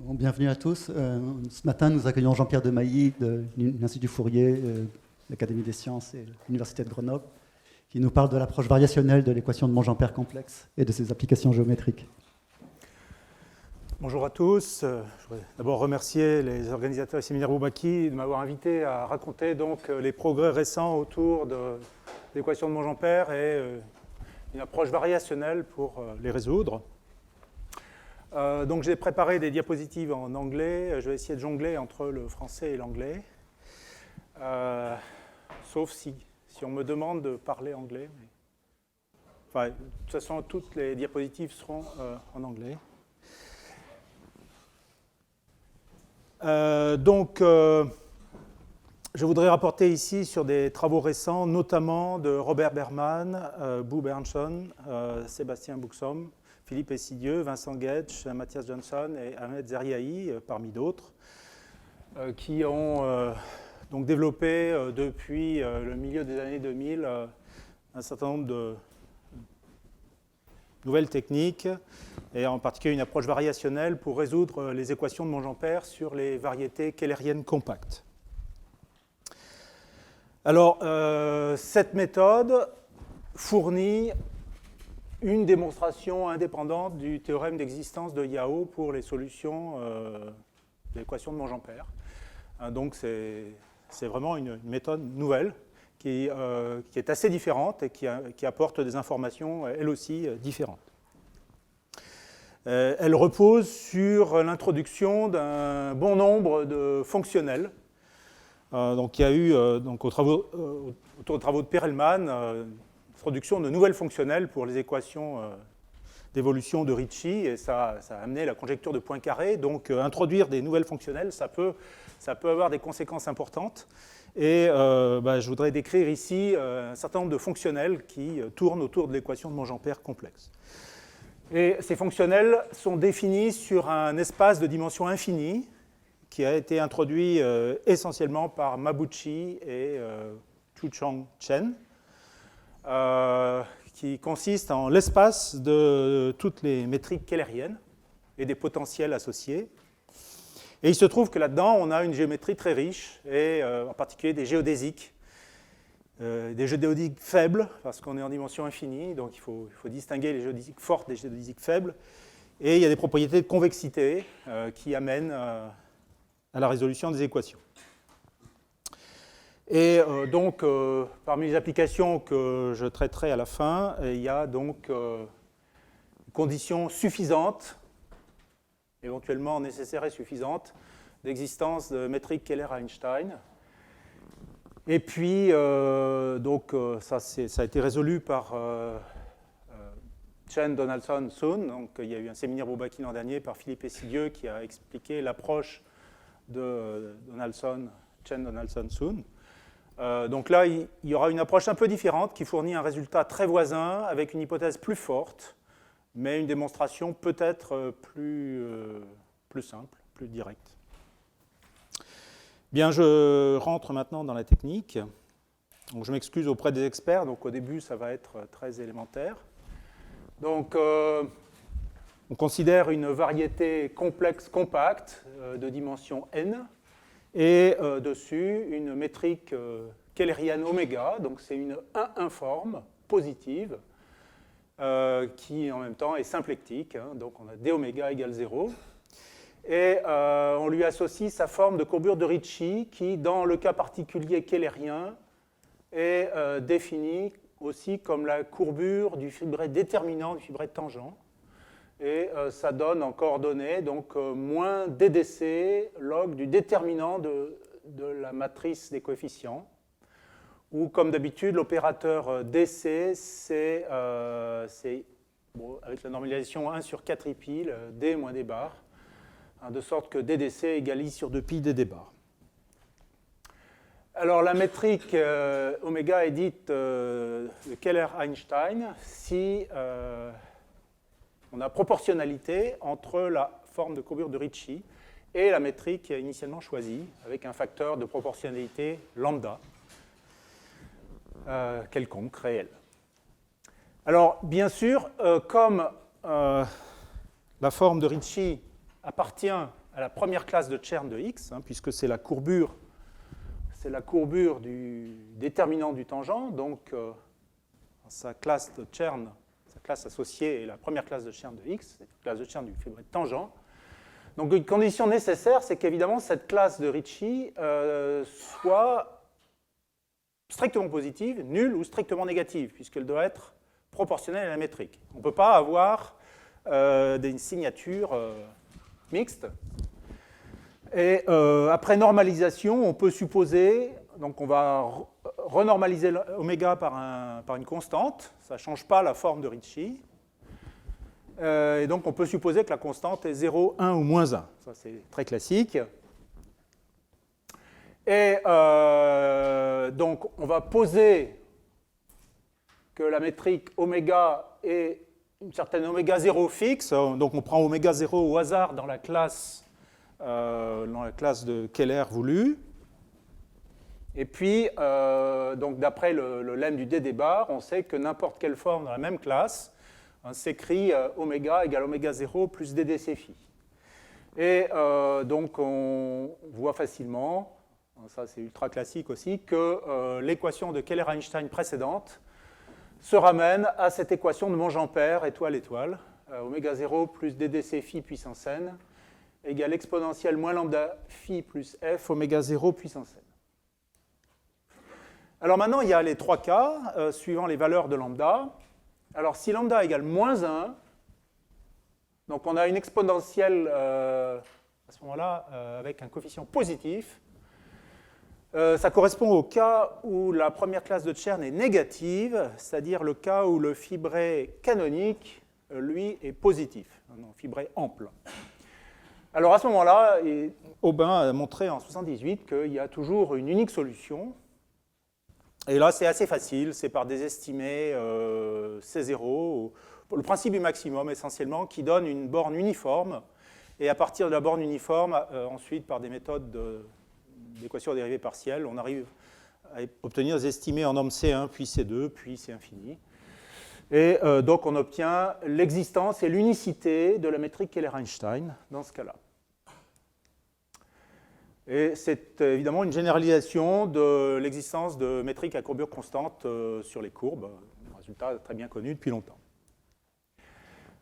Bon, bienvenue à tous. Ce matin, nous accueillons Jean-Pierre Demailly de l'Institut Fourier, l'Académie des sciences et l'Université de Grenoble, qui nous parle de l'approche variationnelle de l'équation de Monge-Ampère complexe et de ses applications géométriques. Bonjour à tous. Je voudrais d'abord remercier les organisateurs du séminaire Bourbaki de m'avoir invité à raconter donc les progrès récents autour de l'équation de Monge-Ampère et une approche variationnelle pour les résoudre. Donc j'ai préparé des diapositives en anglais. Je vais essayer de jongler entre le français et l'anglais, sauf si on me demande de parler anglais. Enfin, de toute façon, toutes les diapositives seront en anglais. Je voudrais rapporter ici sur des travaux récents, notamment de Robert Berman, Bo Bernson, Sébastien Buxom, Philippe Essidieu, Vincent Getsch, Mathias Johnson et Ahmed Zeriahi, parmi d'autres, qui ont donc développé depuis le milieu des années 2000 un certain nombre de nouvelles techniques, et en particulier une approche variationnelle pour résoudre les équations de Monge-Ampère sur les variétés keylériennes compactes. Alors, cette méthode fournit une démonstration indépendante du théorème d'existence de Yao pour les solutions de l'équation de Monge-Ampère. Donc, c'est vraiment une méthode nouvelle qui est assez différente et qui apporte des informations, elle aussi, différentes. Elle repose sur l'introduction d'un bon nombre de fonctionnels. Donc, il y a eu, autour des travaux de Perelman, l'introduction de nouvelles fonctionnelles pour les équations d'évolution de Ricci, et ça a amené la conjecture de Poincaré. Donc, introduire des nouvelles fonctionnelles, ça peut avoir des conséquences importantes. Et je voudrais décrire ici un certain nombre de fonctionnels qui tournent autour de l'équation de Monge-Ampère complexe. Et ces fonctionnels sont définis sur un espace de dimension infinie qui a été introduit essentiellement par Mabuchi et Chuchang Chen, qui consiste en l'espace de toutes les métriques keylériennes et des potentiels associés. Et il se trouve que là-dedans, on a une géométrie très riche, et en particulier des géodésiques faibles, parce qu'on est en dimension infinie, donc il faut distinguer les géodésiques fortes des géodésiques faibles. Et il y a des propriétés de convexité qui amènent à la résolution des équations. Et donc, parmi les applications que je traiterai à la fin, il y a donc une condition suffisante, éventuellement nécessaire et suffisante, d'existence de métriques Keller-Einstein. Et puis, ça a été résolu par Chen, Donaldson, Soon. Donc, il y a eu un séminaire Bourbaki l'an dernier par Philippe Essidieu qui a expliqué l'approche de Chen, Donaldson, Soon. Donc là, il y aura une approche un peu différente qui fournit un résultat très voisin avec une hypothèse plus forte, mais une démonstration peut-être plus simple, plus directe. Bien, je rentre maintenant dans la technique. Donc, je m'excuse auprès des experts, donc au début, ça va être très élémentaire. Donc, on considère une variété complexe compacte de dimension n, et dessus une métrique keylérienne oméga, donc c'est une 1 informe positive, qui en même temps est symplectique, donc on a d oméga égale 0. Et on lui associe sa forme de courbure de Ricci qui, dans le cas particulier keylérien, est définie aussi comme la courbure du fibré déterminant du fibré tangent. Et ça donne en coordonnées donc moins DDC log du déterminant de la matrice des coefficients, où comme d'habitude l'opérateur DC c'est avec la normalisation 1 sur 4 pi, D moins D bar, de sorte que DDC égale I sur 2 pi DD bar. Alors la métrique oméga est dite de Keller-Einstein si on a proportionnalité entre la forme de courbure de Ricci et la métrique initialement choisie, avec un facteur de proportionnalité lambda, quelconque, réel. Alors, bien sûr, comme la forme de Ricci appartient à la première classe de Chern de X, puisque c'est la courbure du déterminant du tangent. Donc, sa classe de Chern, sa classe associée est la première classe de Chern de X, c'est la classe de Chern du fibré de tangent. Donc, une condition nécessaire, c'est qu'évidemment, cette classe de Ricci soit strictement positive, nulle ou strictement négative, puisqu'elle doit être proportionnelle à la métrique. On ne peut pas avoir des signatures mixtes. Et après normalisation, on peut supposer, donc on va renormaliser oméga par une constante, ça ne change pas la forme de Ricci. Et donc on peut supposer que la constante est 0, 1 ou moins 1. Ça c'est très classique. Et donc on va poser que la métrique oméga est une certaine oméga 0 fixe. Donc on prend oméga 0 au hasard dans la classe de Keller voulue. Et puis, donc d'après le lemme du d-bar, on sait que n'importe quelle forme dans la même classe s'écrit oméga égale oméga 0 plus ddc phi. Et donc on voit facilement, ça c'est ultra classique aussi, que l'équation de Keller-Einstein précédente se ramène à cette équation de Monge-Ampère, étoile-étoile, oméga 0 plus ddc phi puissance n égale exponentielle moins lambda phi plus f oméga 0 puissance n. Alors maintenant, il y a les trois cas, suivant les valeurs de lambda. Alors si lambda égale moins 1, donc on a une exponentielle à ce moment-là avec un coefficient positif. Ça correspond au cas où la première classe de Chern est négative, c'est-à-dire le cas où le fibré canonique, lui, est positif, un fibré ample. Alors à ce moment-là, Aubin a montré en 1978 qu'il y a toujours une unique solution. Et là, c'est assez facile, c'est par des estimés C0, le principe du maximum essentiellement, qui donne une borne uniforme. Et à partir de la borne uniforme, ensuite, par des méthodes d'équation dérivée partielle, on arrive à obtenir des estimés en norme C1, puis C2, puis C infini. Et donc, on obtient l'existence et l'unicité de la métrique Keller-Einstein dans ce cas-là. Et c'est évidemment une généralisation de l'existence de métriques à courbure constante sur les courbes, un résultat très bien connu depuis longtemps.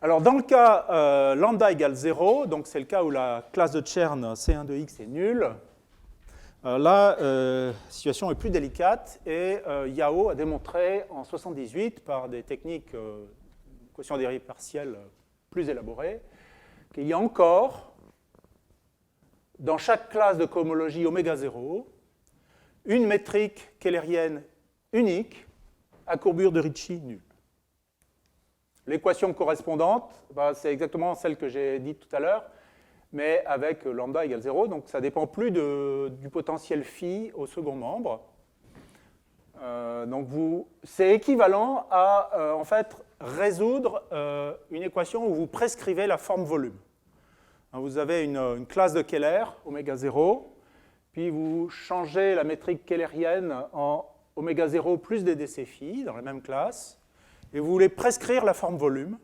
Alors, dans le cas lambda égale 0, donc c'est le cas où la classe de Chern C1 de x est nulle, là, la situation est plus délicate et Yao a démontré en 1978 par des techniques d'équation dérivée partielle plus élaborées qu'il y a encore dans chaque classe de cohomologie oméga 0 une métrique kehlerienne unique à courbure de Ricci nulle. L'équation correspondante, c'est exactement celle que j'ai dite tout à l'heure, mais avec lambda égale 0, donc ça ne dépend plus du potentiel phi au second membre. Donc c'est équivalent à en fait résoudre une équation où vous prescrivez la forme volume. Vous avez une classe de Keller, oméga 0, puis vous changez la métrique kehlerienne en oméga 0 plus ddc phi dans la même classe, et vous voulez prescrire la forme volume.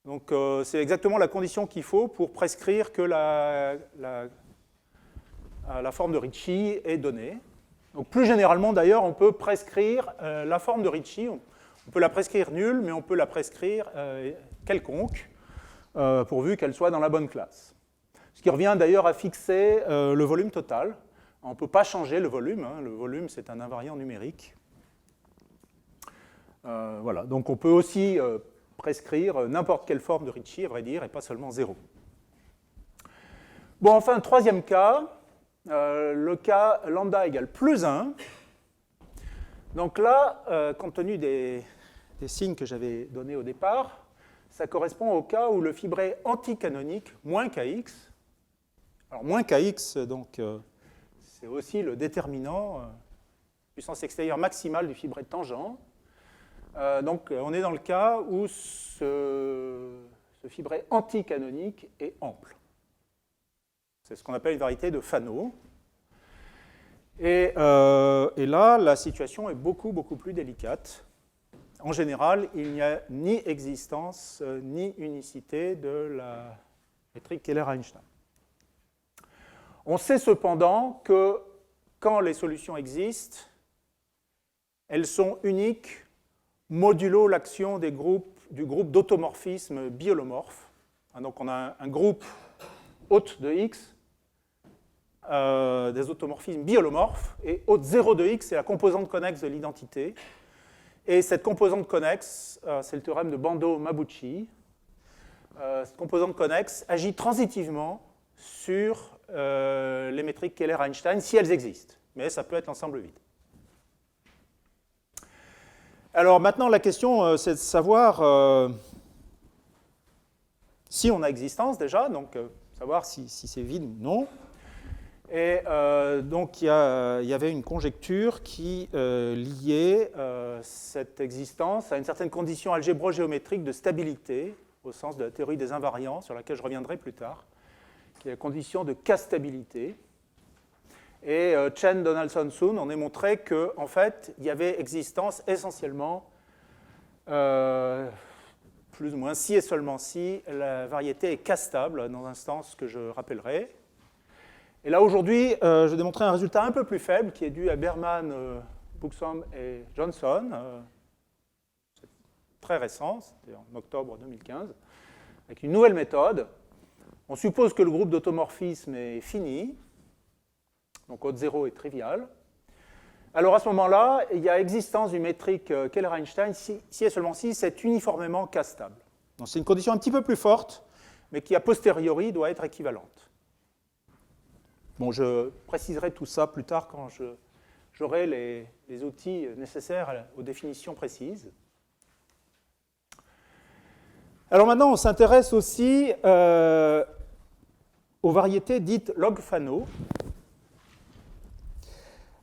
Donc c'est exactement la condition qu'il faut pour prescrire que la forme de Ricci est donnée. Donc plus généralement d'ailleurs, on peut prescrire la forme de Ricci, on peut la prescrire nulle, mais on peut la prescrire quelconque, pourvu qu'elle soit dans la bonne classe. Ce qui revient d'ailleurs à fixer le volume total. On ne peut pas changer le volume. Le volume, c'est un invariant numérique. Voilà. Donc on peut aussi prescrire n'importe quelle forme de Ricci, à vrai dire, et pas seulement 0. Bon, enfin, troisième cas, le cas lambda égale plus 1. Donc là, compte tenu des signes que j'avais donnés au départ, ça correspond au cas où le fibré anticanonique, moins kx, alors moins kx, donc c'est aussi le déterminant puissance extérieure maximale du fibré de tangent. Donc on est dans le cas où ce fibré anticanonique est ample. C'est ce qu'on appelle une variété de Fano. Et là, la situation est beaucoup plus délicate. En général, il n'y a ni existence ni unicité de la métrique Keller-Einstein. On sait cependant que quand les solutions existent, elles sont uniques modulo l'action du groupe d'automorphismes biholomorphes. Donc on a un groupe hôte de X, des automorphismes biholomorphes, et hôte 0 de X, c'est la composante connexe de l'identité. Et cette composante connexe, c'est le théorème de Bandeau-Mabuchi. Cette composante connexe agit transitivement sur les métriques Keller-Einstein si elles existent, mais ça peut être l'ensemble vide. Alors maintenant, la question, c'est de savoir si on a existence déjà, donc savoir si c'est vide ou non. Et donc il y avait une conjecture qui liait cette existence à une certaine condition algébro-géométrique de stabilité, au sens de la théorie des invariants, sur laquelle je reviendrai plus tard, qui est la condition de K-stabilité. Et Chen, Donaldson, Sun, on a montré qu'en fait, il y avait existence essentiellement, plus ou moins si et seulement si, la variété est K-stable, dans un sens que je rappellerai. Et là, aujourd'hui, je vais démontrer un résultat un peu plus faible, qui est dû à Berman, Buxbaum et Johnson. C'est très récent, c'était en octobre 2015, avec une nouvelle méthode. On suppose que le groupe d'automorphisme est fini, donc hôte 0 est trivial. Alors à ce moment-là, il y a existence d'une métrique Keller-Einstein, si et seulement si c'est uniformément K-stable. Donc c'est une condition un petit peu plus forte, mais qui a posteriori doit être équivalente. Bon, je préciserai tout ça plus tard quand j'aurai les outils nécessaires aux définitions précises. Alors maintenant, on s'intéresse aussi aux variétés dites log-Fano.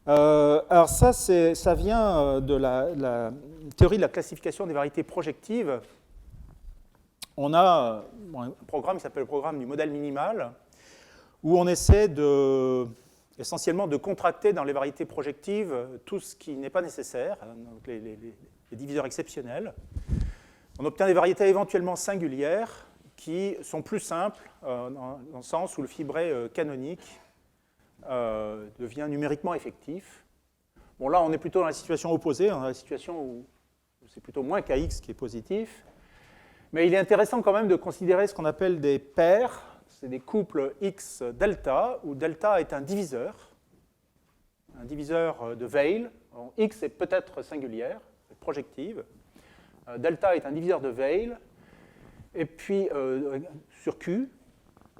Alors ça vient de la théorie de la classification des variétés projectives. On a un programme qui s'appelle le programme du modèle minimal, où on essaie essentiellement de contracter dans les variétés projectives tout ce qui n'est pas nécessaire, donc les diviseurs exceptionnels. On obtient des variétés éventuellement singulières qui sont plus simples, dans le sens où le fibré canonique devient numériquement effectif. Bon, là, on est plutôt dans la situation opposée, dans la situation où c'est plutôt moins kx qui est positif. Mais il est intéressant quand même de considérer ce qu'on appelle des paires, c'est des couples x delta, où delta est un diviseur de Weil. Alors, x est peut-être singulière, projective. Delta est un diviseur de Weil, et puis sur Q.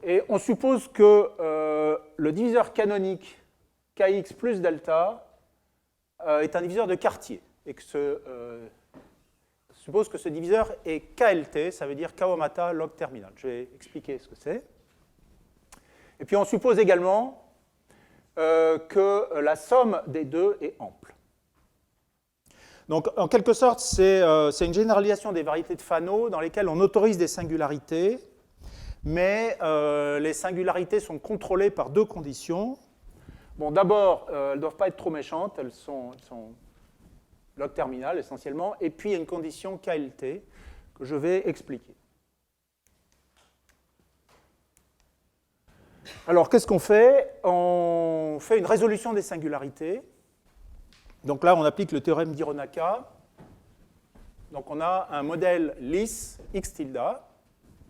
Et on suppose que le diviseur canonique kx plus delta est un diviseur de Cartier, et que suppose que ce diviseur est KLT, ça veut dire Kawamata log terminal. Je vais expliquer ce que c'est. Et puis on suppose également que la somme des deux est ample. Donc en quelque sorte, c'est une généralisation des variétés de Fano dans lesquelles on autorise des singularités, mais les singularités sont contrôlées par deux conditions. Bon, d'abord, elles ne doivent pas être trop méchantes, elles sont log terminal essentiellement, et puis il y a une condition KLT que je vais expliquer. Alors, qu'est-ce qu'on fait? On fait une résolution des singularités. Donc là, on applique le théorème d'Hironaka. Donc on a un modèle lisse x tilde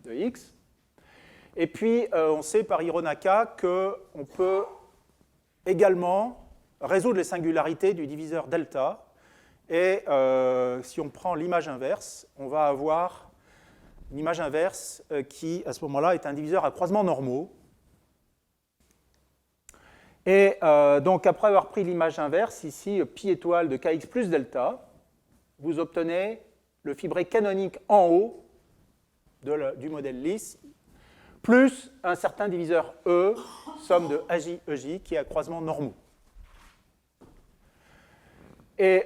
de x. Et puis, on sait par Hironaka qu'on peut également résoudre les singularités du diviseur delta. Et si on prend l'image inverse, on va avoir une image inverse qui, à ce moment-là, est un diviseur à croisements normaux. Et donc, après avoir pris l'image inverse, ici, pi étoile de kx plus delta, vous obtenez le fibré canonique en haut du modèle lisse, plus un certain diviseur E, somme de AJ, EJ, qui est à croisements normaux. Et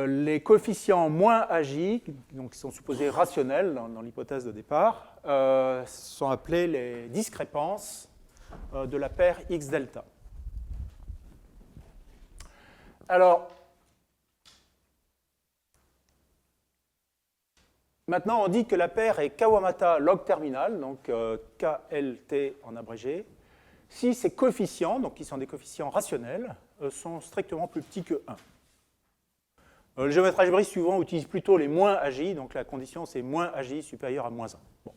les coefficients moins AJ, donc qui sont supposés rationnels dans l'hypothèse de départ, sont appelés les discrépances de la paire x delta. Alors, maintenant on dit que la paire est Kawamata log terminal, donc KLT en abrégé, si ces coefficients, donc qui sont des coefficients rationnels, sont strictement plus petits que 1. Le géomètre algébrique suivant utilise plutôt les moins AJ, donc la condition c'est moins AJ supérieur à moins 1. Bon.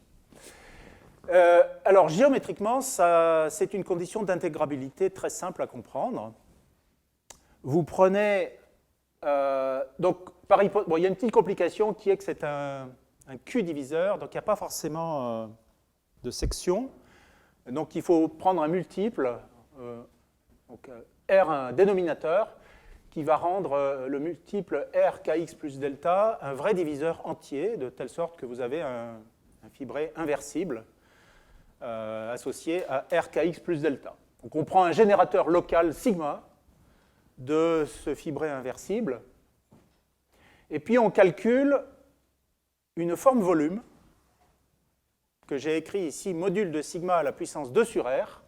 Alors géométriquement, c'est une condition d'intégrabilité très simple à comprendre. Vous prenez... donc, il y a une petite complication qui est que c'est un Q diviseur, donc il n'y a pas forcément de section. Donc il faut prendre un multiple, donc R un dénominateur, qui va rendre le multiple R kx plus delta un vrai diviseur entier, de telle sorte que vous avez un fibré inversible associé à R kx plus delta. Donc on prend un générateur local sigma de ce fibré inversible, et puis on calcule une forme volume que j'ai écrit ici, module de sigma à la puissance 2 sur R.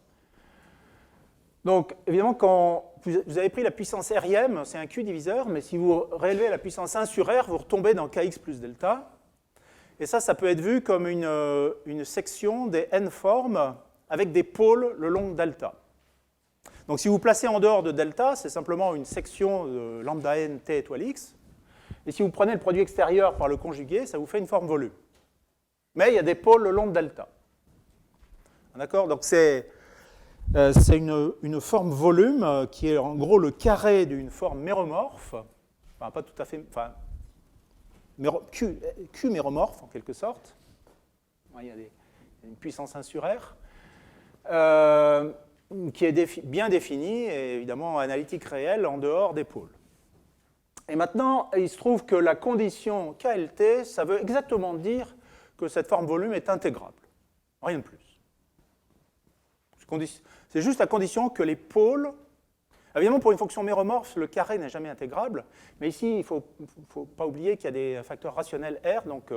Donc, évidemment, quand vous avez pris la puissance Rème, c'est un Q diviseur, mais si vous rélevez la puissance 1 sur R, vous retombez dans Kx plus delta. Et ça peut être vu comme une section des n formes avec des pôles le long de delta. Donc, si vous placez en dehors de delta, c'est simplement une section de lambda n t étoile x. Et si vous prenez le produit extérieur par le conjugué, ça vous fait une forme volume. Mais il y a des pôles le long de delta. D'accord? Donc c'est une forme volume qui est en gros le carré d'une forme méromorphe, enfin pas tout à fait, enfin Q méromorphe en quelque sorte. Il y a une puissance 1 sur R, qui est bien définie et évidemment analytique réelle en dehors des pôles. Et maintenant, il se trouve que la condition KLT, ça veut exactement dire que cette forme volume est intégrable. Rien de plus. C'est juste la condition que les pôles... Évidemment, pour une fonction méromorphe, le carré n'est jamais intégrable, mais ici, il ne faut pas oublier qu'il y a des facteurs rationnels R, donc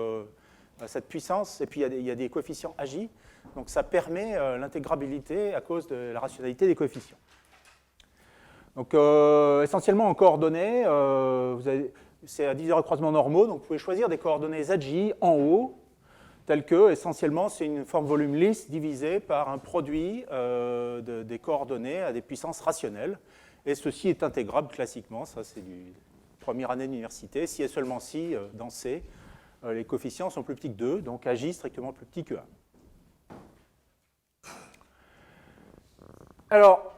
cette puissance, et puis il y a des coefficients AJ, donc ça permet l'intégrabilité à cause de la rationalité des coefficients. Donc, essentiellement en coordonnées, c'est à diviseur de croisement normaux, donc vous pouvez choisir des coordonnées ZJ en haut, telles que, essentiellement, c'est une forme volume lisse divisée par un produit des coordonnées à des puissances rationnelles. Et ceci est intégrable classiquement, ça c'est du première année d'université, si et seulement si, dans C, les coefficients sont plus petits que 2, donc AJ strictement plus petit que 1. Alors,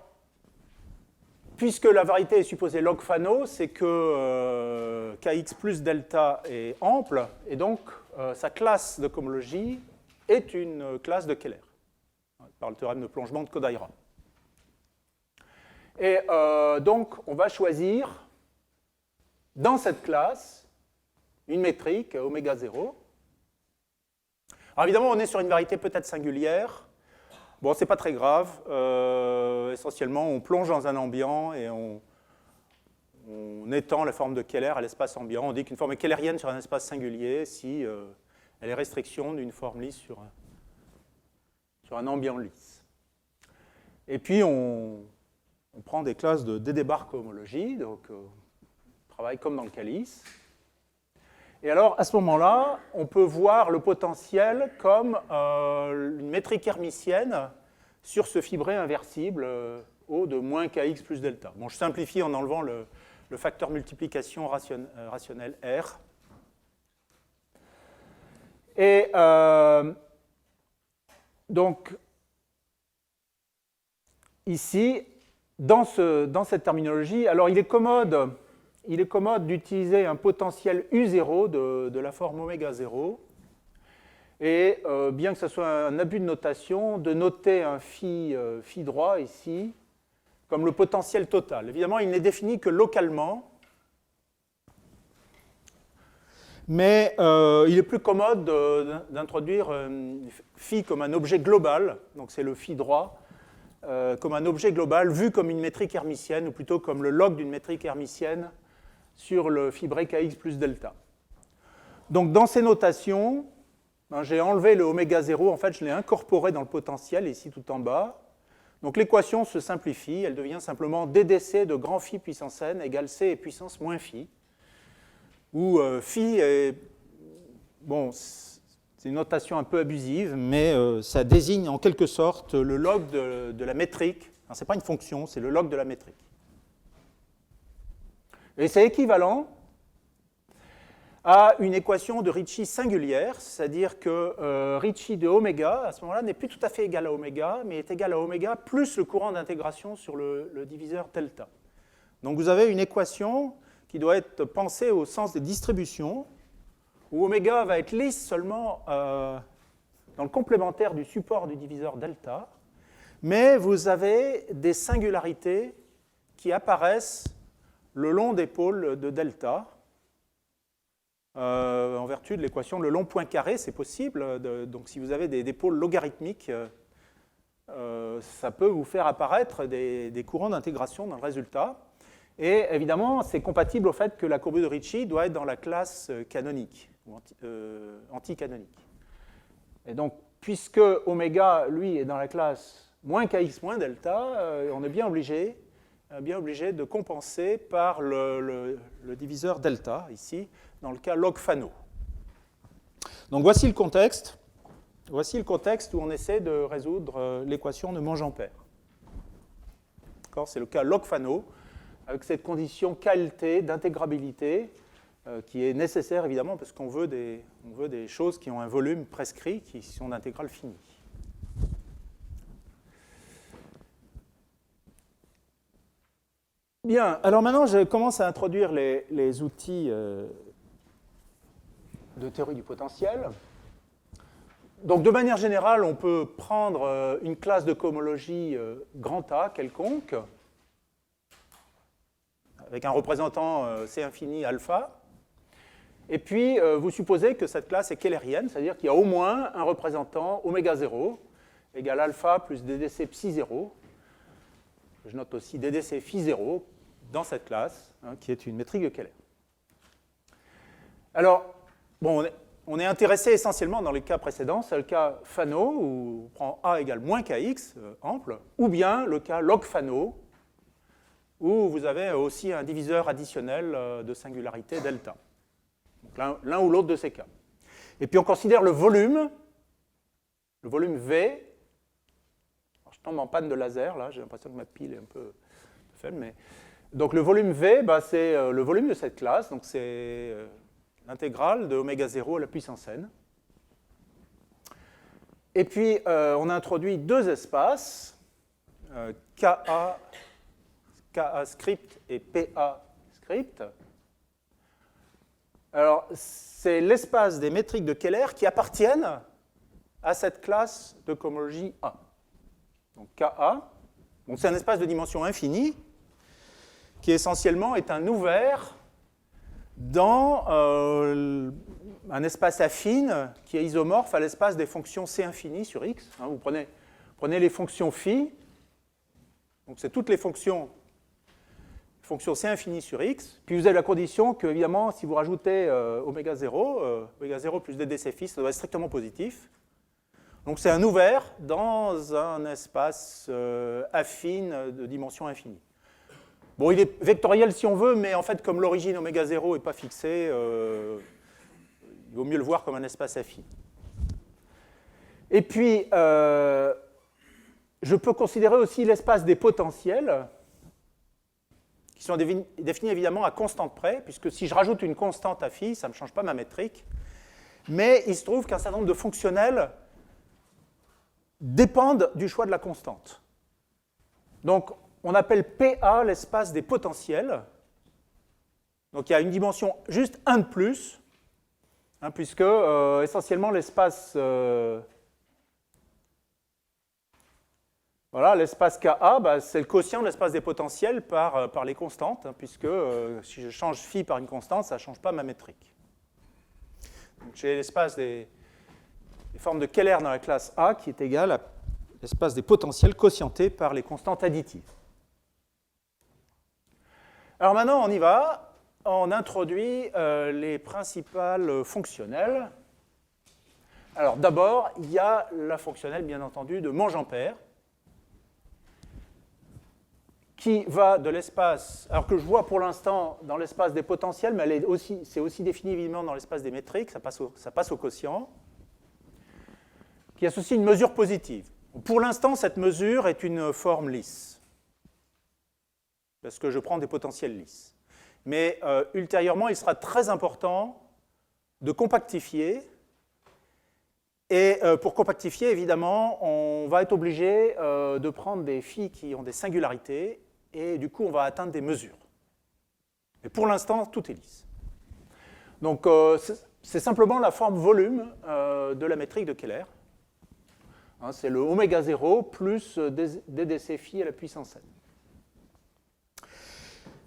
puisque la variété est supposée log Fano, c'est que Kx plus delta est ample, et donc sa classe de cohomologie est une classe de Keller, par le théorème de plongement de Kodaira. Et donc, on va choisir, dans cette classe, une métrique, oméga 0. Alors évidemment, on est sur une variété peut-être singulière. Bon, c'est pas très grave. Essentiellement, on plonge dans un ambiant et on étend la forme de Keller à l'espace ambiant. On dit qu'une forme est kellerienne sur un espace singulier si elle est restriction d'une forme lisse sur un ambiant lisse. Et puis, on prend des classes de Dédébar cohomologie, donc on travaille comme dans le calice. Et alors, à ce moment-là, on peut voir le potentiel comme une métrique hermitienne sur ce fibré inversible O de moins Kx plus delta. Bon, je simplifie en enlevant le facteur multiplication rationnel R. Et donc, ici, dans cette terminologie, alors il est commode d'utiliser un potentiel U0 de la forme oméga 0, et bien que ce soit un abus de notation, de noter un phi droit ici comme le potentiel total. Évidemment, il n'est défini que localement, mais il est plus commode d'introduire phi comme un objet global, donc c'est le phi droit, comme un objet global vu comme une métrique hermitienne, ou plutôt comme le log d'une métrique hermitienne sur le fibré Kx plus delta. Donc dans ces notations, j'ai enlevé le oméga 0, en fait je l'ai incorporé dans le potentiel, ici tout en bas. Donc l'équation se simplifie, elle devient simplement DDC de grand phi puissance n égale C et puissance moins phi, où phi est... Bon, C'est une notation un peu abusive, mais ça désigne en quelque sorte le log de la métrique. Ce n'est pas une fonction, c'est le log de la métrique. Et c'est équivalent à une équation de Ricci singulière, c'est-à-dire que Ricci de oméga, à ce moment-là, n'est plus tout à fait égal à oméga, mais est égal à oméga plus le courant d'intégration sur le diviseur delta. Donc vous avez une équation qui doit être pensée au sens des distributions, où oméga va être lisse seulement dans le complémentaire du support du diviseur delta, mais vous avez des singularités qui apparaissent le long des pôles de delta, en vertu de l'équation le long point carré, c'est possible. Donc si vous avez des pôles logarithmiques, ça peut vous faire apparaître des courants d'intégration dans le résultat. Et évidemment, c'est compatible au fait que la courbe de Ricci doit être dans la classe canonique, ou anticanonique. Et donc, puisque oméga, lui, est dans la classe moins kx moins delta, on est bien obligé de compenser par le diviseur delta, ici, dans le cas log Fano. Donc voici le contexte. Voici le contexte où on essaie de résoudre l'équation de Monge-Ampère. C'est le cas log Fano, avec cette condition KLT d'intégrabilité qui est nécessaire évidemment parce qu'on veut des choses qui ont un volume prescrit, qui sont d'intégrale finie. Bien, alors maintenant je commence à introduire les outils de théorie du potentiel. Donc de manière générale, on peut prendre une classe de cohomologie grand A quelconque, avec un représentant C infini alpha, et puis vous supposez que cette classe est keylérienne, c'est-à-dire qu'il y a au moins un représentant oméga 0 égale alpha plus ddc psi 0. Je note aussi ddc phi 0 dans cette classe, qui est une métrique de Keller. Alors, bon, on est intéressé essentiellement dans les cas précédents, c'est le cas Fano, où on prend A égale moins kx, ample, ou bien le cas log Fano, où vous avez aussi un diviseur additionnel de singularité delta. L'un ou l'autre de ces cas. Et puis on considère le volume V. Alors, je tombe en panne de laser, là, j'ai l'impression que ma pile est un peu faible, mais... Donc le volume V, c'est le volume de cette classe, donc c'est l'intégrale de oméga 0 à la puissance n. Et puis on a introduit deux espaces, KA script et PA script. Alors c'est l'espace des métriques de Keller qui appartiennent à cette classe de cohomologie A. Donc KA, donc c'est un espace de dimension infinie, qui essentiellement est un ouvert dans un espace affine qui est isomorphe à l'espace des fonctions C infini sur X. Vous prenez les fonctions phi, donc c'est toutes les fonctions C infini sur X, puis vous avez la condition que, évidemment, si vous rajoutez oméga 0 plus ddc phi, ça doit être strictement positif. Donc c'est un ouvert dans un espace affine de dimension infinie. Bon, il est vectoriel si on veut, mais en fait, comme l'origine oméga 0 n'est pas fixée, il vaut mieux le voir comme un espace affine. Et puis, je peux considérer aussi l'espace des potentiels, qui sont définis évidemment à constante près, puisque si je rajoute une constante à phi, ça ne me change pas ma métrique. Mais il se trouve qu'un certain nombre de fonctionnels dépendent du choix de la constante. Donc, on appelle PA l'espace des potentiels. Donc il y a une dimension juste 1 de plus, puisque essentiellement l'espace l'espace KA, c'est le quotient de l'espace des potentiels par les constantes, puisque si je change phi par une constante, ça ne change pas ma métrique. Donc j'ai l'espace des formes de Keller dans la classe A qui est égal à l'espace des potentiels quotientés par les constantes additives. Alors maintenant, on y va. On introduit les principales fonctionnelles. Alors d'abord, il y a la fonctionnelle, bien entendu, de Monge-Ampère, qui va de l'espace, alors que je vois pour l'instant dans l'espace des potentiels, mais c'est aussi défini évidemment dans l'espace des métriques, ça passe au quotient. qui associe une mesure positive. Pour l'instant, cette mesure est une forme lisse, parce que je prends des potentiels lisses. Mais ultérieurement, il sera très important de compactifier. Et pour compactifier, évidemment, on va être obligé de prendre des phi qui ont des singularités, et du coup, on va atteindre des mesures. Mais pour l'instant, tout est lisse. Donc, c'est simplement la forme volume de la métrique de Keller. Hein, c'est le oméga 0 plus ddc phi à la puissance n.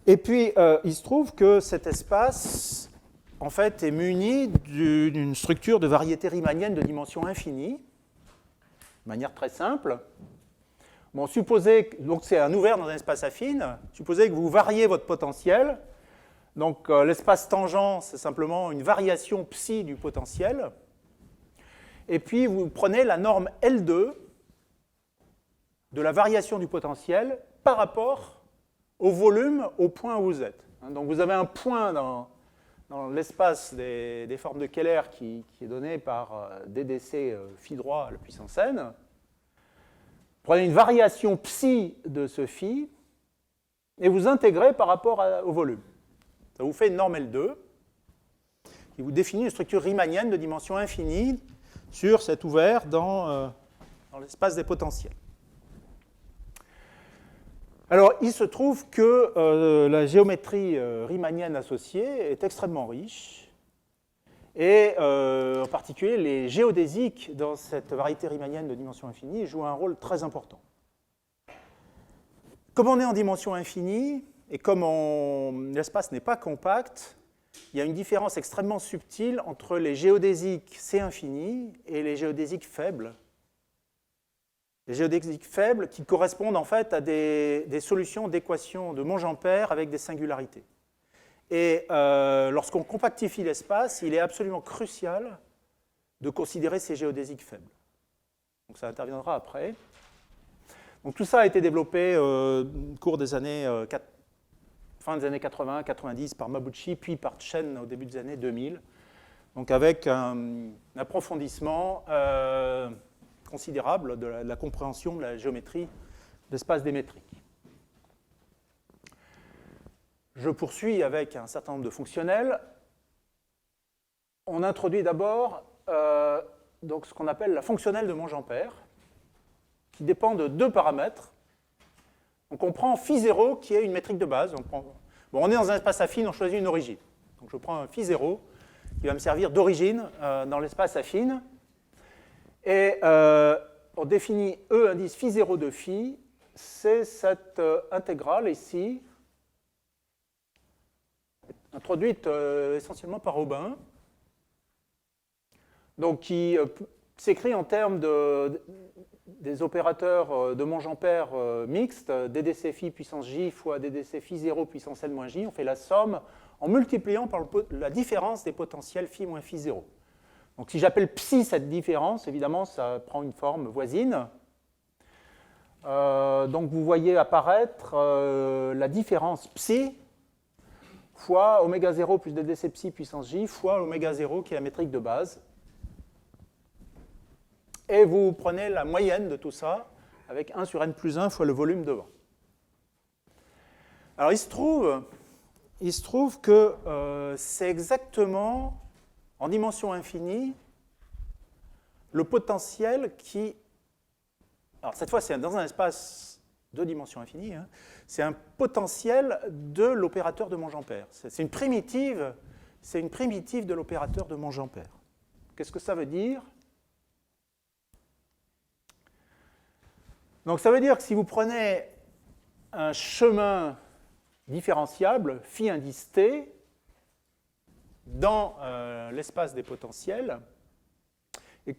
Et puis, il se trouve que cet espace, en fait, est muni d'une structure de variété riemannienne de dimension infinie, de manière très simple. Bon, supposez, donc c'est un ouvert dans un espace affine, supposez que vous variez votre potentiel. Donc, l'espace tangent, c'est simplement une variation psi du potentiel. Et puis, vous prenez la norme L2 de la variation du potentiel par rapport au volume au point où vous êtes. Donc, vous avez un point dans l'espace des formes de Keller qui est donné par ddc phi droit à la puissance n. Vous prenez une variation psi de ce phi et vous intégrez par rapport au volume. Ça vous fait une norme L2 qui vous définit une structure riemannienne de dimension infinie sur cet ouvert dans l'espace des potentiels. Alors, il se trouve que la géométrie riemannienne associée est extrêmement riche, et en particulier les géodésiques dans cette variété riemannienne de dimension infinie jouent un rôle très important. Comme on est en dimension infinie, et comme l'espace n'est pas compact, il y a une différence extrêmement subtile entre les géodésiques C infini et les géodésiques faibles. Les géodésiques faibles qui correspondent en fait à des solutions d'équations de Monge-Ampère avec des singularités. Et lorsqu'on compactifie l'espace, il est absolument crucial de considérer ces géodésiques faibles. Donc ça interviendra après. Donc tout ça a été développé au cours des années fin des années 80, 90 par Mabuchi, puis par Chen au début des années 2000. Donc avec un approfondissement considérable de la compréhension de la géométrie de l'espace démétrique. Je poursuis avec un certain nombre de fonctionnels. On introduit d'abord donc ce qu'on appelle la fonctionnelle de Monge-Ampère, qui dépend de deux paramètres. Donc on prend phi0 qui est une métrique de base. On est dans un espace affine, on choisit une origine. Donc je prends un phi0 qui va me servir d'origine dans l'espace affine. Et on définit E indice phi0 de phi, c'est cette intégrale ici, introduite essentiellement par Aubin, donc qui s'écrit en termes des opérateurs de Monge-Ampère mixtes, ddc phi puissance j fois ddc phi0 puissance n moins j. On fait la somme en multipliant par la différence des potentiels phi moins phi0. Donc si j'appelle psi cette différence, évidemment, ça prend une forme voisine. Donc vous voyez apparaître la différence psi fois oméga 0 plus ddc psi puissance j fois oméga 0 qui est la métrique de base. Et vous prenez la moyenne de tout ça avec 1 sur n plus 1 fois le volume devant. Alors il se trouve que c'est exactement en dimension infinie le potentiel qui... Alors cette fois c'est dans un espace de dimension infinie, hein, c'est un potentiel de l'opérateur de Monge-Ampère. C'est une primitive de l'opérateur de Monge-Ampère. Qu'est-ce que ça veut dire ? Donc ça veut dire que si vous prenez un chemin différenciable, phi indice t, dans l'espace des potentiels, et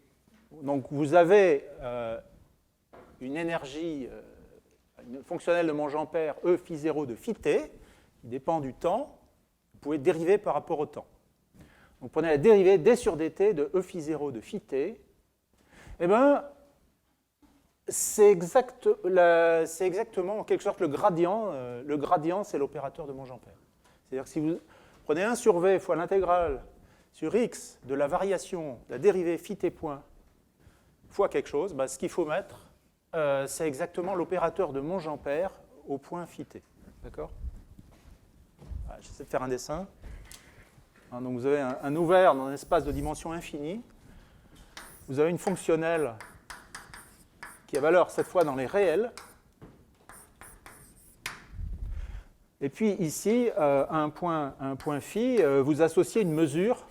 donc vous avez une énergie une fonctionnelle de Monge-Ampère E phi0 de phi t, qui dépend du temps, vous pouvez dériver par rapport au temps. Donc vous prenez la dérivée d sur dt de E phi0 de phi t, et bien c'est exactement en quelque sorte le gradient. Le gradient, c'est l'opérateur de Monge-Ampère. C'est-à-dire que si vous prenez 1 sur v fois l'intégrale sur x de la variation, la dérivée phi t point fois quelque chose, ce qu'il faut mettre, c'est exactement l'opérateur de Monge-Ampère au point phi t. D'accord ? Voilà, j'essaie de faire un dessin. Donc vous avez un ouvert dans un espace de dimension infinie. Vous avez une fonctionnelle qui a valeur cette fois dans les réels. Et puis ici, à un point phi, vous associez une mesure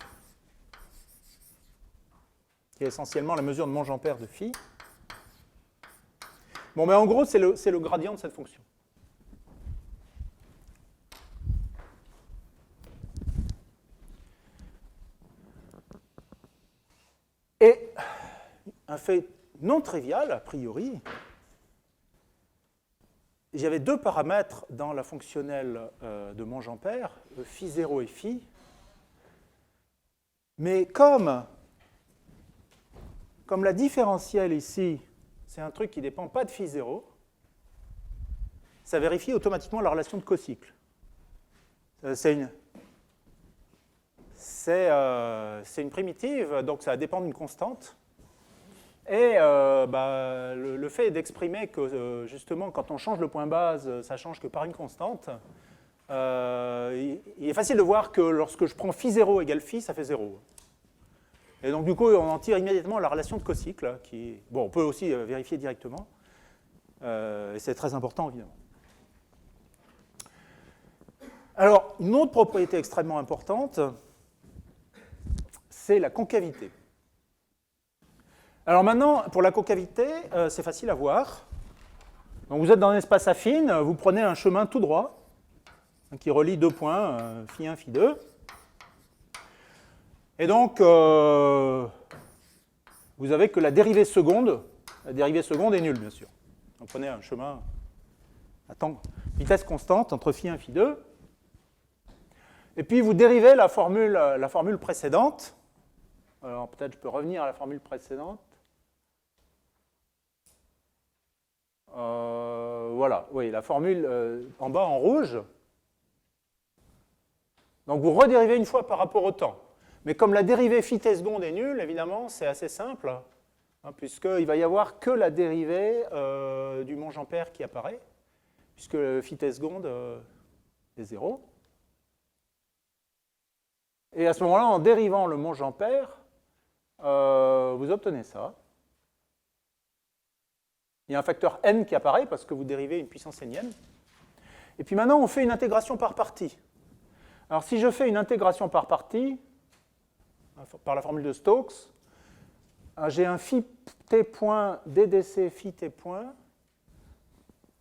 qui est essentiellement la mesure de Monge-Ampère de phi. Bon, mais en gros, c'est le gradient de cette fonction. Et un fait non trivial, a priori, j'avais deux paramètres dans la fonctionnelle de Monge-Ampère, phi 0 et phi. Mais comme la différentielle ici, c'est un truc qui ne dépend pas de phi 0, ça vérifie automatiquement la relation de cocycle. C'est une primitive, donc ça dépend d'une constante. Et le fait d'exprimer que, justement, quand on change le point base, ça ne change que par une constante, il est facile de voir que lorsque je prends phi 0 égale phi, ça fait 0. Et donc, du coup, on en tire immédiatement la relation de cocycle, qui, bon, on peut aussi vérifier directement, et c'est très important, évidemment. Alors, une autre propriété extrêmement importante, c'est la concavité. Alors maintenant, pour la concavité, c'est facile à voir. Donc vous êtes dans un espace affine, vous prenez un chemin tout droit qui relie deux points, phi 1, phi 2. Et donc, vous avez que la dérivée seconde est nulle, bien sûr. Donc prenez un chemin à vitesse constante entre phi 1 et phi 2. Et puis vous dérivez la formule précédente. Alors peut-être je peux revenir à la formule précédente. Voilà, oui, la formule en bas en rouge. Donc vous redérivez une fois par rapport au temps. Mais comme la dérivée phi t seconde est nulle, évidemment, c'est assez simple, puisqu'il va y avoir que la dérivée du Monge-Ampère qui apparaît, puisque le phi t seconde est 0. Et à ce moment-là, en dérivant le Monge-Ampère, vous obtenez ça. Il y a un facteur n qui apparaît parce que vous dérivez une puissance nnième. Et puis maintenant, on fait une intégration par partie. Alors si je fais une intégration par partie, par la formule de Stokes, j'ai un phi t point ddc phi t point.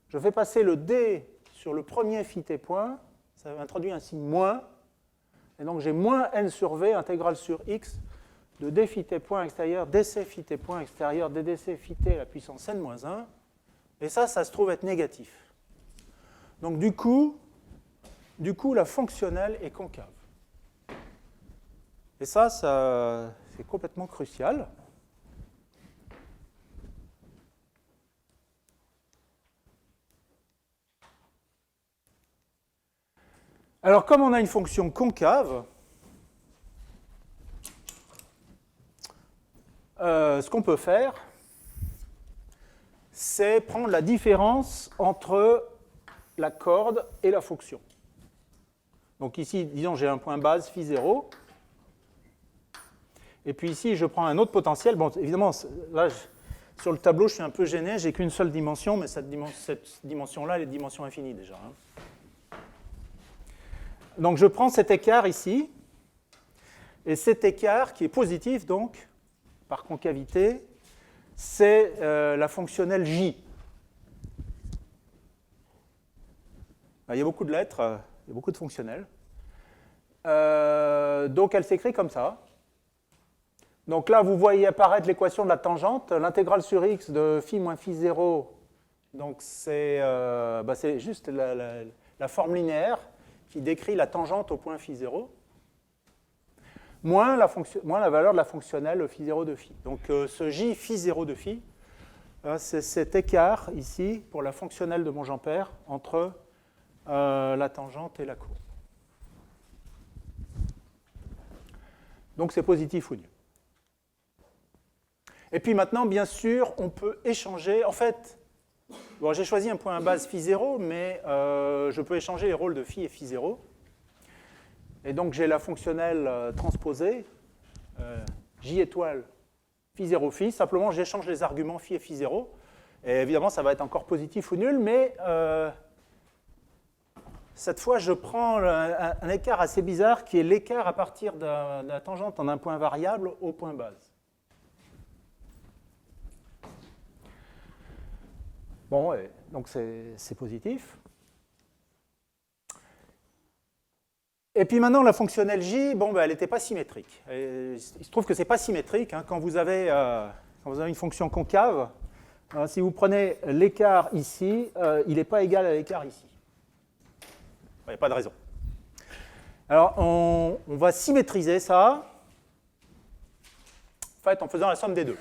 Je fais passer le d sur le premier phi t point. Ça introduit un signe moins. Et donc j'ai moins n sur v intégrale sur x de d phi t point extérieur, dc phi t point extérieur, ddc phi t à la puissance n-1. Et ça se trouve être négatif. Donc du coup, la fonctionnelle est concave. Et ça c'est complètement crucial. Alors comme on a une fonction concave, ce qu'on peut faire, c'est prendre la différence entre la corde et la fonction. Donc ici, disons, j'ai un point base phi 0. Et puis ici, je prends un autre potentiel. Bon, évidemment, là, sur le tableau, je suis un peu gêné. J'ai qu'une seule dimension, mais cette dimension-là, elle est dimension infinie déjà. Donc je prends cet écart ici. Et cet écart, qui est positif, donc, par concavité, c'est la fonctionnelle J. Il y a beaucoup de lettres, il y a beaucoup de fonctionnels. Donc elle s'écrit comme ça. Donc là, vous voyez apparaître l'équation de la tangente, l'intégrale sur x de phi moins phi 0. Donc c'est juste la forme linéaire qui décrit la tangente au point phi 0. Moins la valeur de la fonctionnelle phi 0 de phi. Donc ce j phi 0 de phi, c'est cet écart ici pour la fonctionnelle de Monge-Ampère entre la tangente et la courbe. Donc c'est positif ou nul. Et puis maintenant, bien sûr, on peut échanger. En fait, bon, j'ai choisi un point base phi0, mais je peux échanger les rôles de phi et phi0. Et donc, j'ai la fonctionnelle transposée, j étoile phi0 phi. Simplement, j'échange les arguments phi et phi0. Et évidemment, ça va être encore positif ou nul, mais cette fois, je prends un écart assez bizarre qui est l'écart à partir de la tangente en un point variable au point base. Bon, donc c'est positif. Et puis maintenant, la fonctionnelle j, bon, ben, elle n'était pas symétrique. Et il se trouve que ce n'est pas symétrique. Hein, quand vous avez une fonction concave, si vous prenez l'écart ici, il n'est pas égal à l'écart ici. Il n'y a pas de raison. Alors, on va symétriser ça, en fait, en faisant la somme des deux.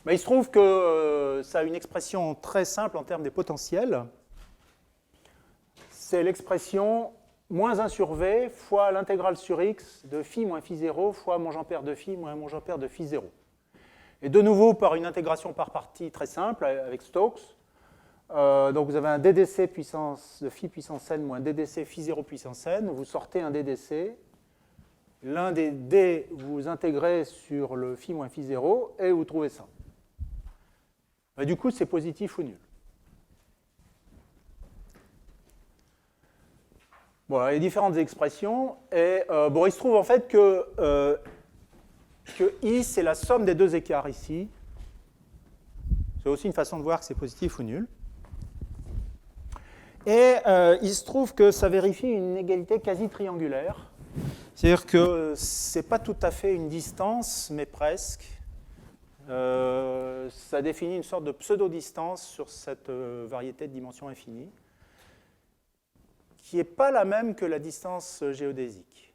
Mais il se trouve que ça a une expression très simple en termes des potentiels. C'est l'expression moins 1 sur v fois l'intégrale sur x de phi moins phi0 fois mon Ampère de phi moins mon Ampère de phi0. Et de nouveau, par une intégration par partie très simple avec Stokes, donc vous avez un ddc puissance de phi puissance n moins ddc phi0 puissance n, vous sortez un ddc, l'un des d vous intégrez sur le phi moins phi0 et vous trouvez ça. Et du coup, c'est positif ou nul. Voilà, les différentes expressions. Et bon, il se trouve en fait que I, c'est la somme des deux écarts ici. C'est aussi une façon de voir que c'est positif ou nul. Et il se trouve que ça vérifie une égalité quasi triangulaire. C'est-à-dire que ce n'est pas tout à fait une distance, mais presque. Ça définit une sorte de pseudo-distance sur cette variété de dimension infinie, qui n'est pas la même que la distance géodésique.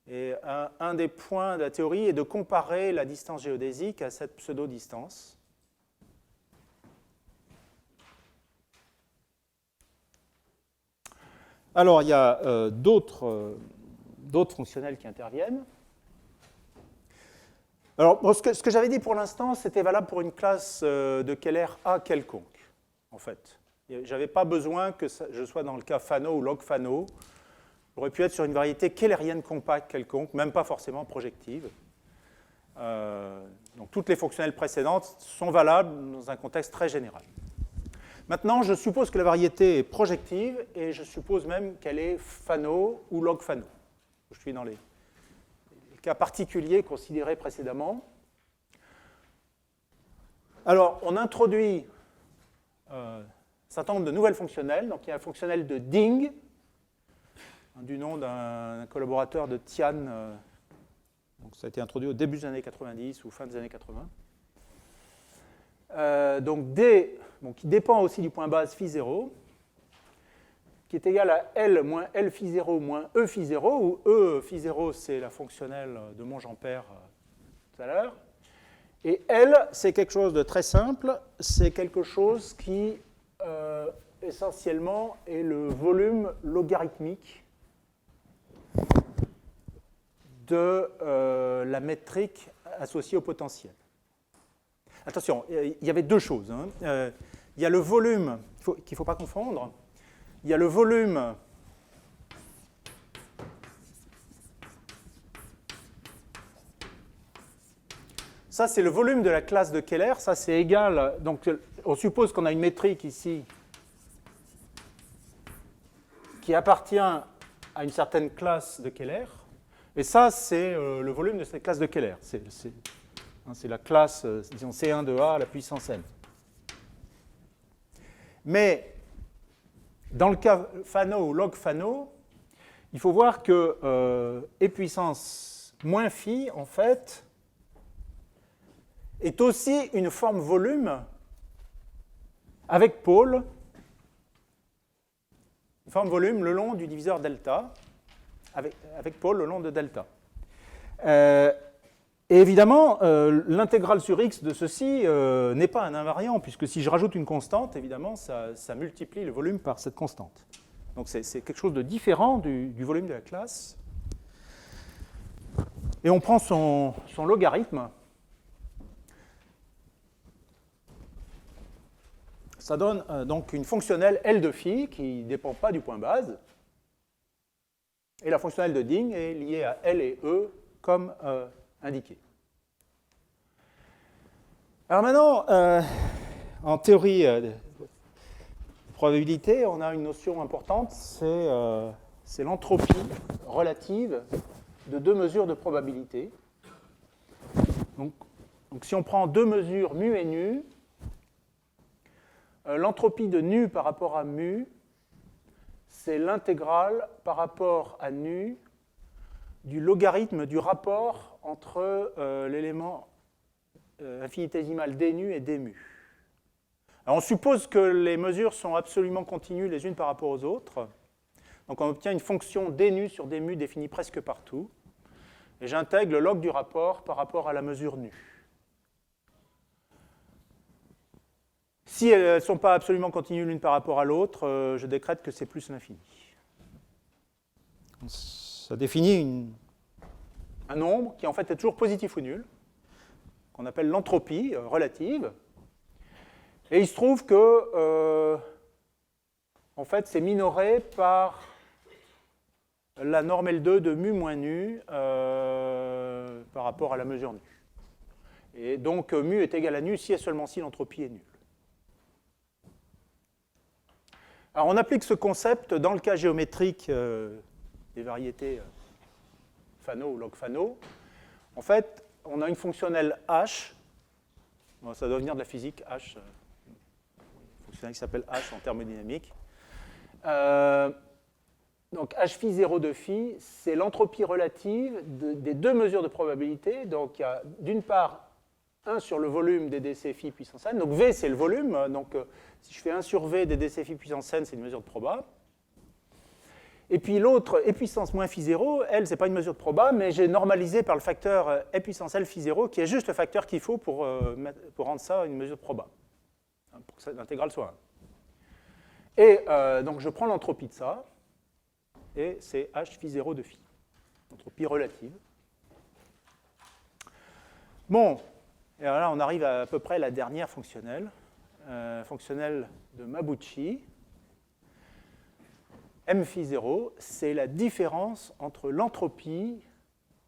Et un des points de la théorie est de comparer la distance géodésique à cette pseudo-distance. Alors, il y a d'autres fonctionnels qui interviennent. Alors, bon, ce que j'avais dit pour l'instant, c'était valable pour une classe de Keller A quelconque, en fait. Je n'avais pas besoin que je sois dans le cas Fano ou log Fano. J'aurais pu être sur une variété kehlerienne compacte quelconque, même pas forcément projective. Donc toutes les fonctionnelles précédentes sont valables dans un contexte très général. Maintenant, je suppose que la variété est projective et je suppose même qu'elle est Fano ou log Fano. Je suis dans les cas particuliers considérés précédemment. Alors, on introduit un certain nombre de nouvelles fonctionnelles. Donc, il y a un fonctionnel de Ding, du nom d'un collaborateur de Tian. Donc, ça a été introduit au début des années 90 ou fin des années 80. Donc, D, qui dépend aussi du point base phi0, qui est égal à L moins L phi0 moins E phi0, où E phi0, c'est la fonctionnelle de Monge-Ampère tout à l'heure. Et L, c'est quelque chose de très simple, c'est quelque chose qui, essentiellement, est le volume logarithmique de la métrique associée au potentiel. Attention, il y avait deux choses. Hein. Il y a le volume, qu'il ne faut pas confondre. Il y a le volume ça, c'est le volume de la classe de Keller. Ça, c'est égal. Donc, on suppose qu'on a une métrique ici qui appartient à une certaine classe de Keller. Et ça, c'est le volume de cette classe de Keller. C'est la classe, disons, C1 de A à la puissance n. Mais dans le cas Fano ou log Fano, il faut voir que E puissance moins phi, en fait, est aussi une forme volume avec pôle, une forme volume le long du diviseur delta, avec pôle le long de delta. Et évidemment, l'intégrale sur x de ceci n'est pas un invariant, puisque si je rajoute une constante, évidemment, ça multiplie le volume par cette constante. Donc c'est quelque chose de différent du volume de la classe. Et on prend son logarithme. ça donne donc une fonctionnelle L de phi qui ne dépend pas du point base. Et la fonctionnelle de Ding est liée à L et E comme indiqué. Alors maintenant, en théorie de probabilité, on a une notion importante, c'est l'entropie relative de deux mesures de probabilité. Donc si on prend deux mesures mu et nu, l'entropie de nu par rapport à mu, c'est l'intégrale par rapport à nu du logarithme du rapport entre l'élément infinitésimal d nu et d mu. Alors on suppose que les mesures sont absolument continues les unes par rapport aux autres. Donc on obtient une fonction d nu sur d mu définie presque partout. Et j'intègre le log du rapport par rapport à la mesure nu. Si elles ne sont pas absolument continues l'une par rapport à l'autre, je décrète que c'est plus l'infini. Ça définit un nombre qui en fait est toujours positif ou nul, qu'on appelle l'entropie relative. Et il se trouve que en fait, c'est minoré par la norme L2 de mu moins nu par rapport à la mesure nu. Et donc mu est égal à nu si et seulement si l'entropie est nulle. Alors on applique ce concept dans le cas géométrique des variétés Fano ou log Fano. En fait, on a une fonctionnelle h. Bon, ça doit venir de la physique, h. Une fonctionnelle qui s'appelle h en thermodynamique. Donc h phi 0 de phi, c'est l'entropie relative des deux mesures de probabilité. Donc il y a d'une part 1 sur le volume des dc phi puissance n. Donc v, c'est le volume. Donc si je fais 1 sur v des dc phi puissance n, c'est une mesure de proba. Et puis l'autre, e puissance moins phi 0, elle, ce n'est pas une mesure de proba, mais j'ai normalisé par le facteur e puissance l phi 0, qui est juste le facteur qu'il faut pour rendre ça une mesure de proba, pour que l'intégrale soit 1. Et donc je prends l'entropie de ça, et c'est h phi 0 de phi, entropie relative. Bon, et alors là on arrive à peu près à la dernière fonctionnelle, fonctionnelle de Mabuchi. M phi 0, c'est la différence entre l'entropie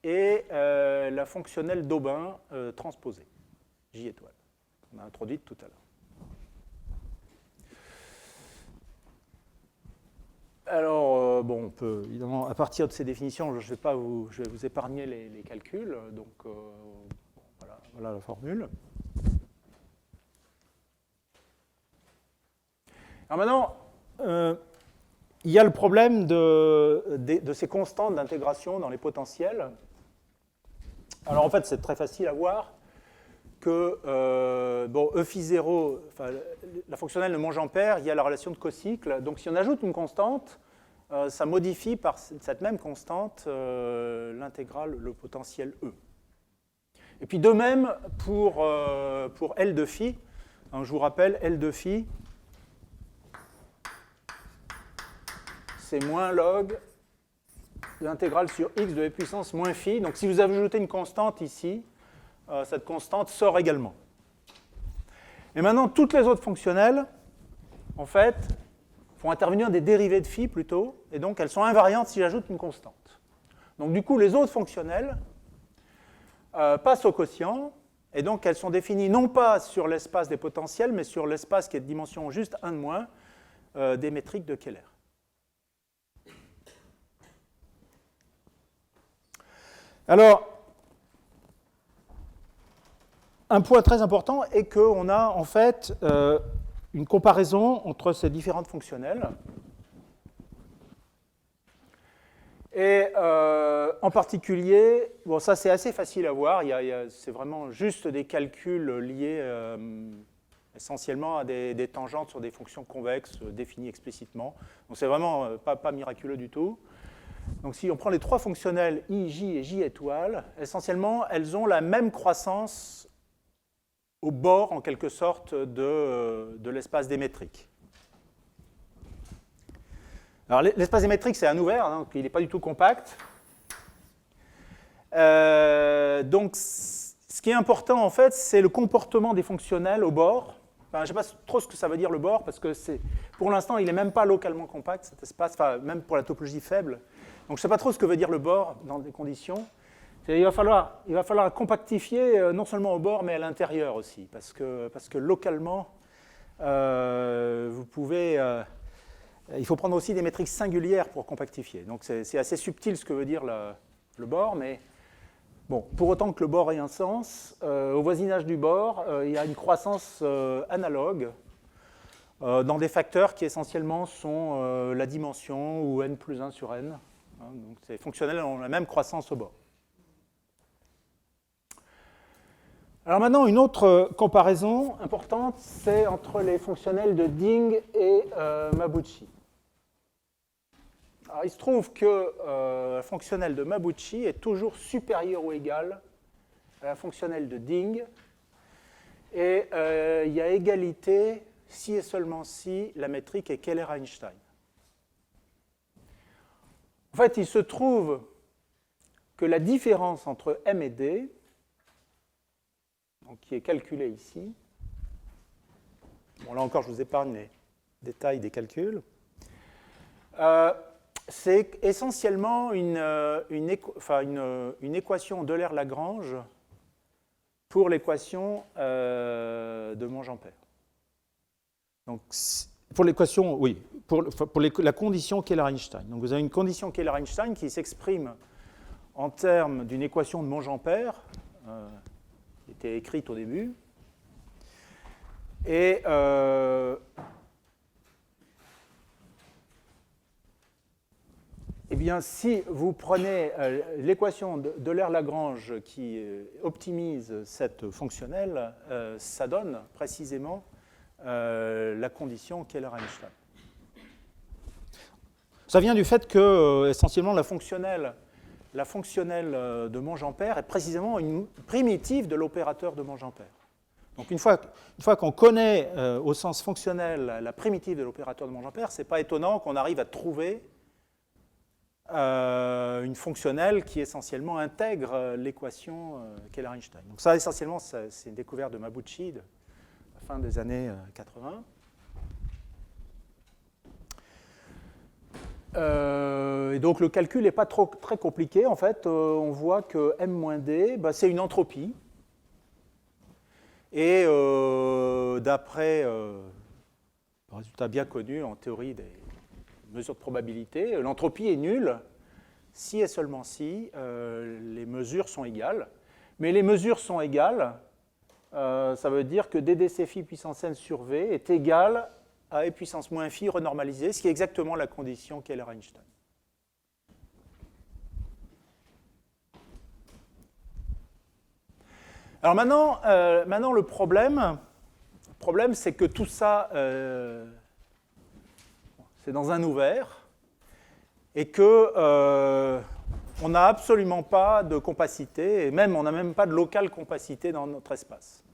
et la fonctionnelle d'Aubin transposée, J étoile, qu'on a introduite tout à l'heure. Alors, bon, on peut, évidemment, à partir de ces définitions, je vais vous épargner les calculs, donc voilà la formule. Alors maintenant, il y a le problème de ces constantes d'intégration dans les potentiels. Alors en fait, c'est très facile à voir que bon, E phi 0, enfin, la fonctionnelle de Monge-Ampère, il y a la relation de cocycle. Donc si on ajoute une constante, ça modifie par cette même constante l'intégrale, le potentiel E. Et puis de même pour L de phi. Donc, je vous rappelle, L de phi, c'est moins log l'intégrale sur x de e puissance moins phi. Donc si vous ajoutez une constante ici, cette constante sort également. Et maintenant, toutes les autres fonctionnelles, en fait, font intervenir des dérivées de phi plutôt, et donc elles sont invariantes si j'ajoute une constante. Donc du coup, les autres fonctionnelles passent au quotient, et donc elles sont définies non pas sur l'espace des potentiels, mais sur l'espace qui est de dimension juste 1 de moins des métriques de Keller. Alors, un point très important est qu'on a en fait une comparaison entre ces différentes fonctionnelles. Et en particulier, bon, ça c'est assez facile à voir, c'est vraiment juste des calculs liés essentiellement à des tangentes sur des fonctions convexes définies explicitement. Donc c'est vraiment pas miraculeux du tout. Donc si on prend les trois fonctionnelles I, J et J étoile, essentiellement, elles ont la même croissance au bord, en quelque sorte, de l'espace démétrique. Alors l'espace démétrique, c'est un ouvert, donc il n'est pas du tout compact. Donc ce qui est important, en fait, c'est le comportement des fonctionnelles au bord. Enfin, je ne sais pas trop ce que ça veut dire le bord, parce que pour l'instant, il n'est même pas localement compact, cet espace, enfin, même pour la topologie faible. Donc je ne sais pas trop ce que veut dire le bord dans des conditions. Il va falloir compactifier non seulement au bord, mais à l'intérieur aussi, parce que localement, vous pouvez... il faut prendre aussi des métriques singulières pour compactifier. Donc c'est assez subtil ce que veut dire le bord, mais bon, pour autant que le bord ait un sens, au voisinage du bord, il y a une croissance analogue dans des facteurs qui essentiellement sont la dimension ou n plus 1 sur n. Donc ces fonctionnels ont la même croissance au bord. Alors maintenant, une autre comparaison importante, c'est entre les fonctionnels de Ding et Mabuchi. Alors, il se trouve que la fonctionnelle de Mabuchi est toujours supérieure ou égale à la fonctionnelle de Ding. Et il y a égalité si et seulement si la métrique est Keller-Einstein. En fait, il se trouve que la différence entre M et D, donc qui est calculée ici, bon, là encore, je vous épargne les détails des calculs, c'est essentiellement une équation d'Euler-Lagrange pour l'équation de Monge-Ampère. Donc, pour l'équation, oui, pour la condition Keller-Einstein. Donc, vous avez une condition Keller-Einstein qui s'exprime en termes d'une équation de Monge-Ampère, qui était écrite au début, et eh bien, si vous prenez l'équation d'Euler-Lagrange qui optimise cette fonctionnelle, ça donne précisément la condition Keller-Einstein. Ça vient du fait que, essentiellement, la fonctionnelle de Monge-Ampère est précisément une primitive de l'opérateur de Monge-Ampère. Donc, une fois qu'on connaît au sens fonctionnel la primitive de l'opérateur de Monge-Ampère, ce n'est pas étonnant qu'on arrive à trouver une fonctionnelle qui essentiellement intègre l'équation Keller-Einstein. Donc ça, essentiellement, c'est une découverte de Mabuchi de la fin des années 80. Et donc le calcul n'est pas très compliqué. En fait, on voit que M-D, c'est une entropie. Et d'après un résultat bien connu en théorie des mesures de probabilité, l'entropie est nulle si et seulement si les mesures sont égales. Mais les mesures sont égales, ça veut dire que ddc phi puissance n sur v est égal à e puissance moins phi renormalisée, ce qui est exactement la condition Keller-Einstein. Alors maintenant le problème c'est que tout ça c'est dans un ouvert, et que on n'a absolument pas de compacité, et même on n'a même pas de locale compacité dans notre espace.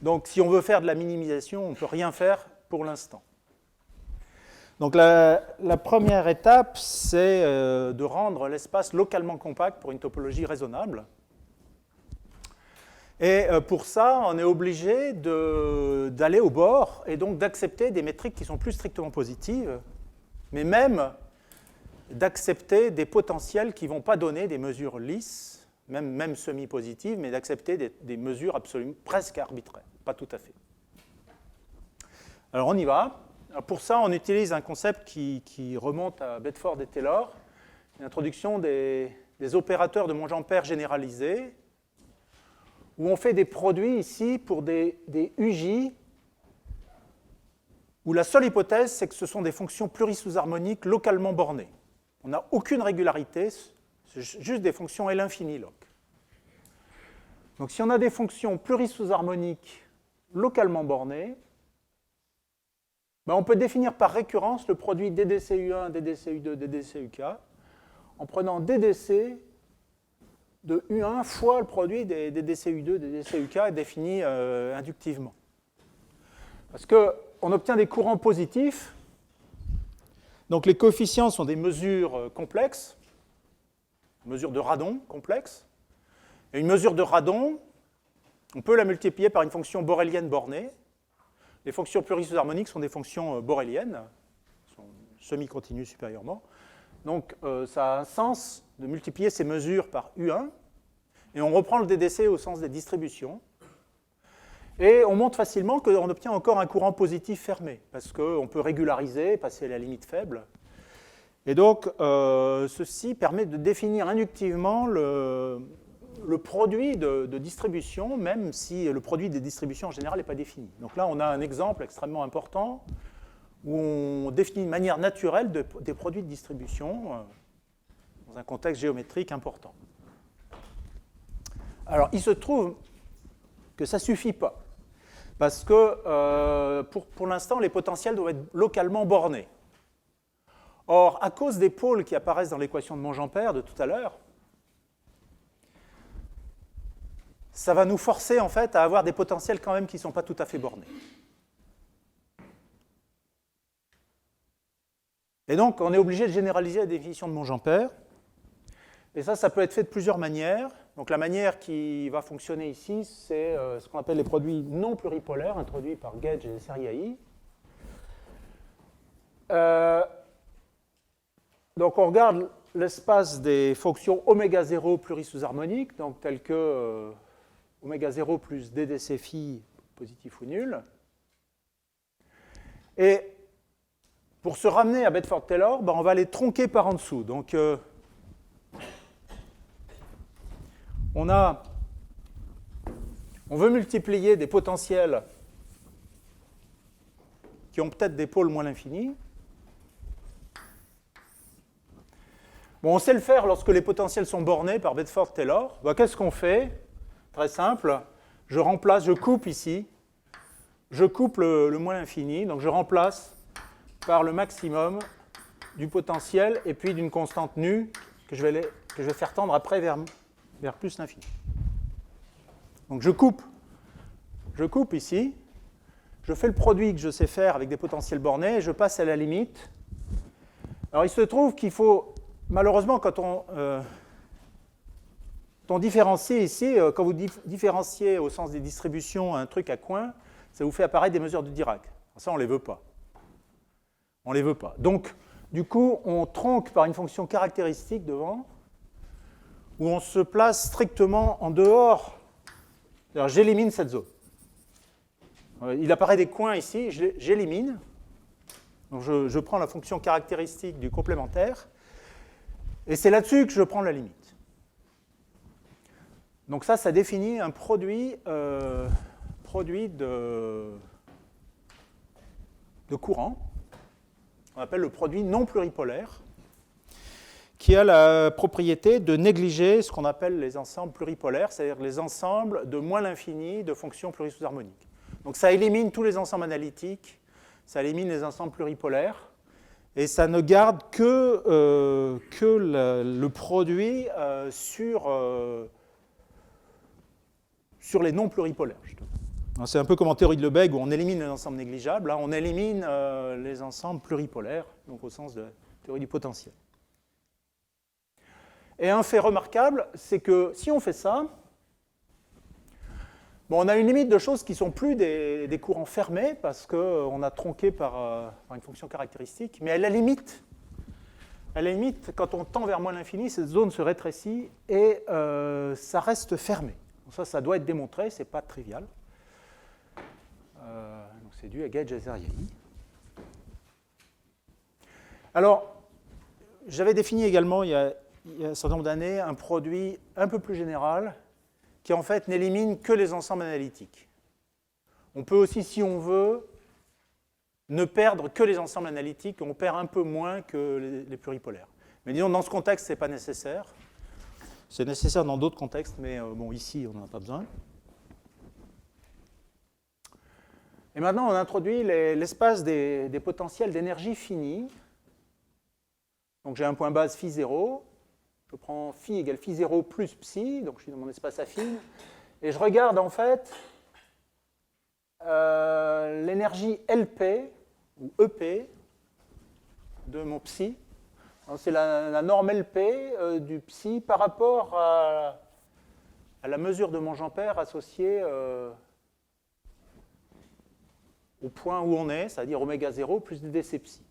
Donc si on veut faire de la minimisation, on ne peut rien faire pour l'instant. Donc la première étape, c'est de rendre l'espace localement compact pour une topologie raisonnable. Et pour ça, on est obligé d'aller au bord et donc d'accepter des métriques qui sont plus strictement positives, mais même d'accepter des potentiels qui ne vont pas donner des mesures lisses, même semi-positives, mais d'accepter des mesures absolument presque arbitraires, pas tout à fait. Alors on y va. Alors pour ça, on utilise un concept qui remonte à Bedford et Taylor, l'introduction des opérateurs de Monge-Ampère généralisés, où on fait des produits ici pour des UJ, où la seule hypothèse, c'est que ce sont des fonctions plurisous-harmoniques localement bornées. On n'a aucune régularité, c'est juste des fonctions L infini loc. Donc si on a des fonctions plurisous-harmoniques localement bornées, on peut définir par récurrence le produit DDCU1, DDCU2, DDCUK, en prenant DDC de U1 fois le produit des DDCU2, DDCUK défini inductivement. Parce qu'on obtient des courants positifs. Donc les coefficients sont des mesures complexes, mesures de radon complexes. Et une mesure de radon, on peut la multiplier par une fonction borelienne bornée. Les fonctions plurisous-harmoniques sont des fonctions boréliennes, sont semi-continues supérieurement. Donc, ça a un sens de multiplier ces mesures par U1, et on reprend le DDC au sens des distributions. Et on montre facilement qu'on obtient encore un courant positif fermé, parce qu'on peut régulariser, passer à la limite faible. Et donc, ceci permet de définir inductivement le produit de distribution, même si le produit des distributions en général n'est pas défini. Donc là, on a un exemple extrêmement important où on définit de manière naturelle des produits de distribution dans un contexte géométrique important. Alors, il se trouve que ça ne suffit pas, parce que pour l'instant, les potentiels doivent être localement bornés. Or, à cause des pôles qui apparaissent dans l'équation de Monge-Ampère de tout à l'heure, ça va nous forcer en fait à avoir des potentiels quand même qui ne sont pas tout à fait bornés. Et donc, on est obligé de généraliser la définition de Monge-Ampère. Et ça peut être fait de plusieurs manières. Donc, la manière qui va fonctionner ici, c'est ce qu'on appelle les produits non pluripolaires, introduits par Gage et les séries AI. Donc, on regarde l'espace des fonctions oméga 0 plurisous-harmoniques, donc telles que oméga 0 plus DDC phi positif ou nul. Et pour se ramener à Bedford-Taylor, on va les tronquer par en dessous. Donc, on veut multiplier des potentiels qui ont peut-être des pôles moins l'infini. Bon, on sait le faire lorsque les potentiels sont bornés par Bedford-Taylor. Qu'est-ce qu'on fait? Très simple. Je coupe ici. Je coupe le moins l'infini. Donc, je remplace par le maximum du potentiel et puis d'une constante nu que je vais faire tendre après vers plus l'infini. Donc, je coupe ici. Je fais le produit que je sais faire avec des potentiels bornés et je passe à la limite. Alors, il se trouve qu'il faut, malheureusement, quand on différencie ici, quand vous différenciez au sens des distributions un truc à coin, ça vous fait apparaître des mesures de Dirac. Ça, on ne les veut pas. On ne les veut pas. Donc, du coup, on tronque par une fonction caractéristique devant, où on se place strictement en dehors. Alors, j'élimine cette zone. Il apparaît des coins ici, j'élimine. Donc, je prends la fonction caractéristique du complémentaire, et c'est là-dessus que je prends la limite. Donc ça définit un produit de courant, on appelle le produit non pluripolaire, qui a la propriété de négliger ce qu'on appelle les ensembles pluripolaires, c'est-à-dire les ensembles de moins l'infini de fonctions plurisous-harmoniques. Donc ça élimine tous les ensembles analytiques, ça élimine les ensembles pluripolaires, et ça ne garde que le produit sur les non pluripolaires. C'est un peu comme en théorie de Lebesgue où on élimine les ensembles négligeables. Là, on élimine les ensembles pluripolaires, donc au sens de la théorie du potentiel. Et un fait remarquable, c'est que si on fait ça, on a une limite de choses qui ne sont plus des courants fermés parce qu'on a tronqué par une fonction caractéristique, mais à la limite, quand on tend vers moins l'infini, cette zone se rétrécit et ça reste fermé. Ça doit être démontré, ce n'est pas trivial. Donc c'est dû à Gage et Zariai. Alors, j'avais défini également, il y a un certain nombre d'années, un produit un peu plus général qui, en fait, n'élimine que les ensembles analytiques. On peut aussi, si on veut, ne perdre que les ensembles analytiques, on perd un peu moins que les pluripolaires. Mais disons, dans ce contexte, ce n'est pas nécessaire. C'est nécessaire dans d'autres contextes, mais ici, on n'en a pas besoin. Et maintenant, on introduit l'espace des potentiels d'énergie finie. Donc, j'ai un point base phi 0. Je prends phi égale phi 0 plus psi, donc je suis dans mon espace affine. Et je regarde, en fait, l'énergie LP, ou EP, de mon psi. C'est la norme LP du psi par rapport à la mesure de Monge-Ampère associée au point où on est, c'est-à-dire oméga 0 plus dc psi.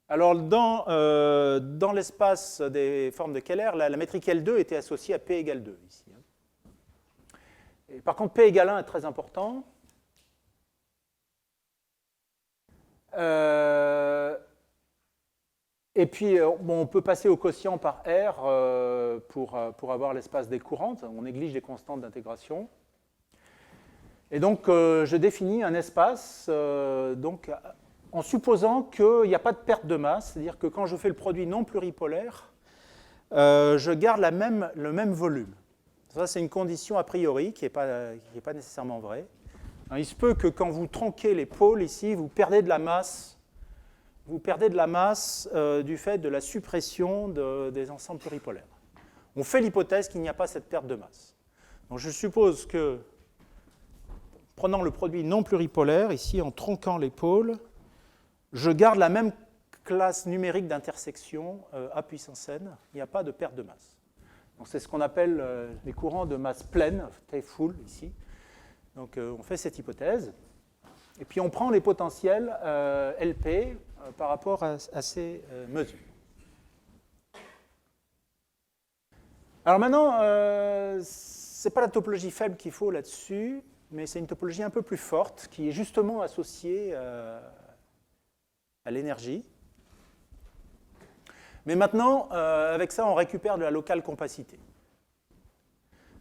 Alors, dans l'espace des formes de Keller, la métrique L2 était associée à P égale 2, ici. Et par contre, P égale 1 est très important. Et puis, bon, on peut passer au quotient par R pour avoir l'espace des courantes. On néglige les constantes d'intégration. Et donc, je définis un espace donc, en supposant qu'il n'y a pas de perte de masse, c'est-à-dire que quand je fais le produit non pluripolaire, je garde le même volume. Ça, c'est une condition a priori qui n'est pas nécessairement vraie. Il se peut que quand vous tronquez les pôles ici, vous perdez de la masse. Vous perdez de la masse du fait de la suppression des ensembles pluripolaires. On fait l'hypothèse qu'il n'y a pas cette perte de masse. Donc je suppose que, prenant le produit non pluripolaire, ici en tronquant les pôles, je garde la même classe numérique d'intersection à puissance n. Il n'y a pas de perte de masse. Donc c'est ce qu'on appelle les courants de masse pleine, T full ici. Donc on fait cette hypothèse. Et puis on prend les potentiels LP par rapport à ces mesures. Alors maintenant, ce n'est pas la topologie faible qu'il faut là-dessus, mais c'est une topologie un peu plus forte qui est justement associée à l'énergie. Mais maintenant, avec ça, on récupère de la locale compacité.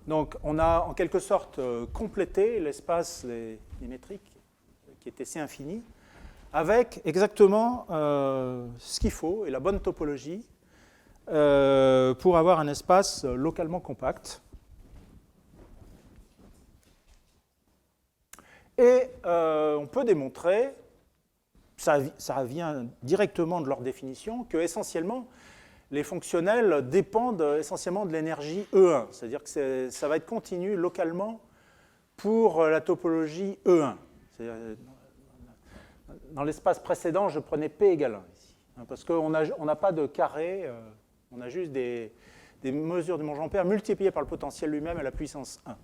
Donc on a en quelque sorte complété l'espace des métriques qui était C infini, avec exactement ce qu'il faut et la bonne topologie pour avoir un espace localement compact. Et on peut démontrer, ça vient directement de leur définition, que essentiellement, les fonctionnels dépendent essentiellement de l'énergie E1, c'est-à-dire que ça va être continu localement pour la topologie E1. Dans l'espace précédent, je prenais P égale 1 ici, parce qu'on n'a pas de carré, on a juste des mesures de Monge-Ampère multipliées par le potentiel lui-même à la puissance 1.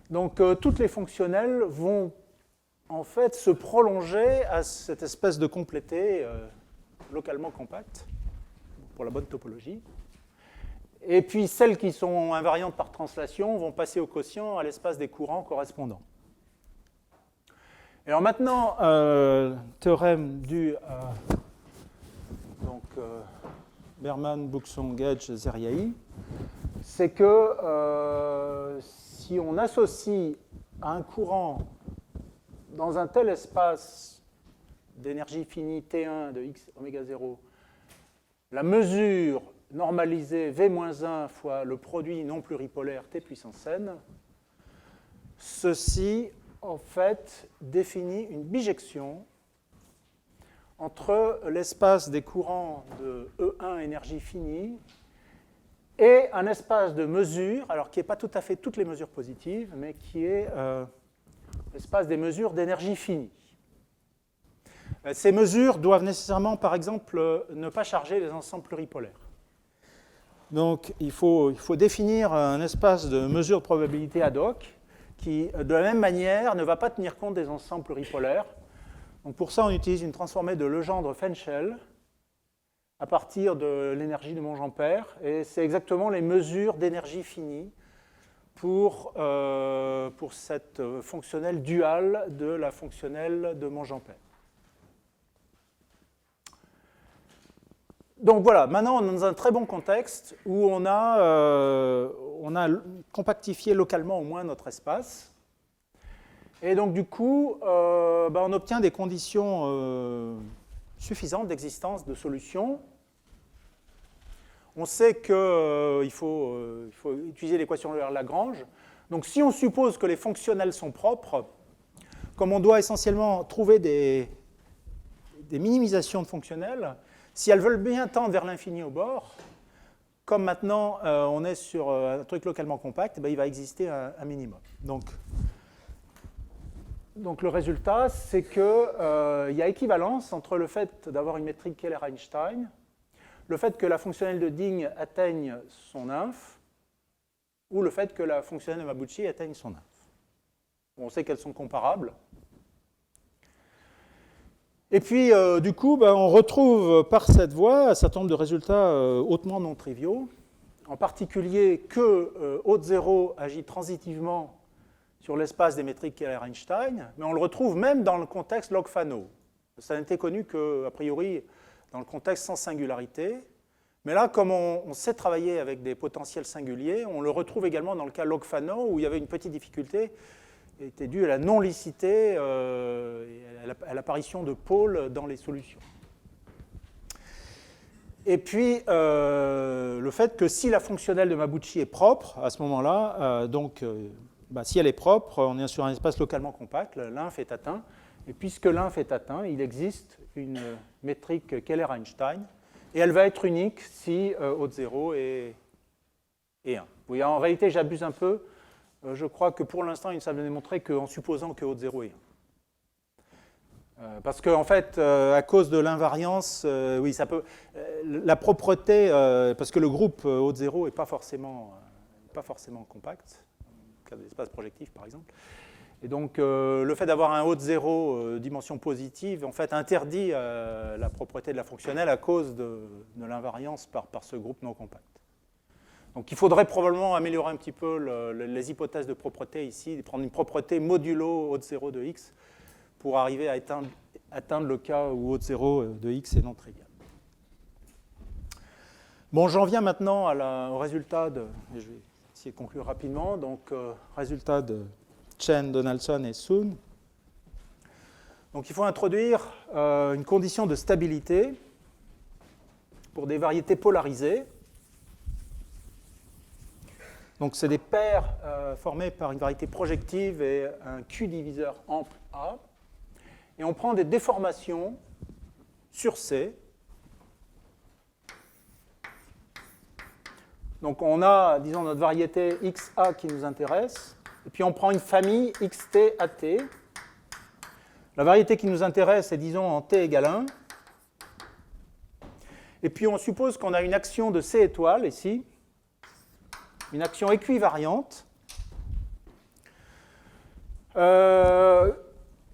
Donc toutes les fonctionnelles vont en fait se prolonger à cette espèce de complété localement compact pour la bonne topologie. Et puis celles qui sont invariantes par translation vont passer au quotient à l'espace des courants correspondants. Et alors maintenant, théorème dû à Berman, Buxon, Gage, Zeriai, c'est que si on associe à un courant dans un tel espace d'énergie finie T1 de x oméga 0, la mesure normalisée V-1 fois le produit non pluripolaire T puissance n, ceci, en fait, définit une bijection entre l'espace des courants de E1 énergie finie et un espace de mesure, alors qui n'est pas tout à fait toutes les mesures positives, mais qui est l'espace des mesures d'énergie finie. Ces mesures doivent nécessairement, par exemple, ne pas charger les ensembles pluripolaires. Donc, il faut définir un espace de mesure de probabilité ad hoc qui, de la même manière, ne va pas tenir compte des ensembles pluripolaires. Donc, pour ça, on utilise une transformée de Legendre-Fenchel à partir de l'énergie de Monge-Ampère. Et c'est exactement les mesures d'énergie finie pour cette fonctionnelle duale de la fonctionnelle de Monge-Ampère. Donc voilà, maintenant on est dans un très bon contexte où on a compactifié localement au moins notre espace. Et donc du coup, on obtient des conditions suffisantes d'existence de solutions. On sait qu'il faut utiliser l'équation de Lagrange. Donc si on suppose que les fonctionnels sont propres, comme on doit essentiellement trouver des minimisations de fonctionnels, si elles veulent bien tendre vers l'infini au bord, comme maintenant on est sur un truc localement compact, il va exister un minimum. Donc le résultat, c'est qu'il y a équivalence entre le fait d'avoir une métrique Keller-Einstein, le fait que la fonctionnelle de Ding atteigne son inf, ou le fait que la fonctionnelle de Mabuchi atteigne son inf. On sait qu'elles sont comparables. Et puis, du coup, on retrouve par cette voie un certain nombre de résultats hautement non triviaux, en particulier que O0 agit transitivement sur l'espace des métriques Keller-Einstein, mais on le retrouve même dans le contexte log-Fano. Ça n'était connu qu'a priori dans le contexte sans singularité, mais là, comme on sait travailler avec des potentiels singuliers, on le retrouve également dans le cas log-Fano, où il y avait une petite difficulté, qui était due à la non-licité et à l'apparition de pôles dans les solutions. Et puis, le fait que si la fonctionnelle de Mabuchi est propre, à ce moment-là, si elle est propre, on est sur un espace localement compact, l'inf est atteint, et puisque l'inf est atteint, il existe une métrique Keller-Einstein, et elle va être unique si O0 est 1. Oui, en réalité, j'abuse un peu. Je crois que pour l'instant, il savent démontrer qu'en supposant que O0 est 1. Parce qu'en fait, à cause de l'invariance, oui, ça peut. La propreté, parce que le groupe O0 n'est pas forcément compact, dans le cas de l'espace projectif par exemple. Et donc, le fait d'avoir un O0 dimension positive, en fait, interdit la propreté de la fonctionnelle à cause de l'invariance par ce groupe non compact. Donc il faudrait probablement améliorer un petit peu les hypothèses de propreté ici, prendre une propreté modulo O0 de x pour arriver à atteindre le cas où O0 de x est non trivial. Bon, j'en viens maintenant au résultat je vais essayer de conclure rapidement, donc résultat de Chen, Donaldson et Sun. Donc il faut introduire une condition de stabilité pour des variétés polarisées. Donc, c'est des paires formées par une variété projective et un Q-diviseur ample A. Et on prend des déformations sur C. Donc, on a, disons, notre variété XA qui nous intéresse. Et puis, on prend une famille XT AT. La variété qui nous intéresse est, disons, en T égale 1. Et puis, on suppose qu'on a une action de C étoile ici. Une action équivariante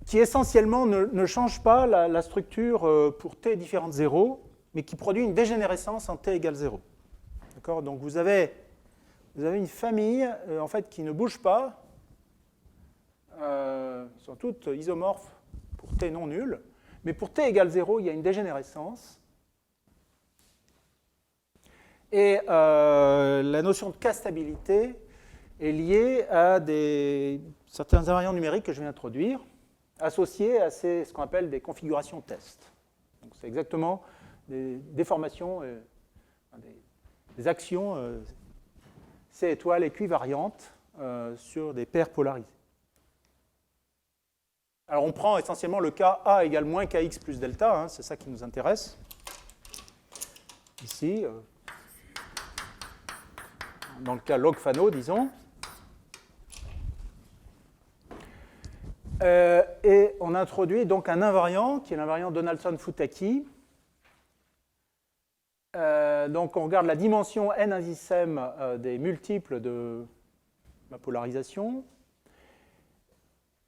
qui essentiellement ne change pas la structure pour t différente de 0, mais qui produit une dégénérescence en t égale 0. D'accord ? Donc vous avez une famille en fait, qui ne bouge pas, sont toutes isomorphes pour t non nul, mais pour t égale 0, il y a une dégénérescence. Et la notion de K-stabilité est liée à certains invariants numériques que je vais introduire, associés à ce qu'on appelle des configurations test. Donc c'est exactement des déformations, des actions C étoiles équivariantes sur des paires polarisées. Alors on prend essentiellement le cas A égale moins KX plus delta, hein, c'est ça qui nous intéresse. Ici, dans le cas log-Fano, disons. Et on introduit donc un invariant, qui est l'invariant Donaldson-Futaki. Donc on regarde la dimension n indicem des multiples de ma polarisation.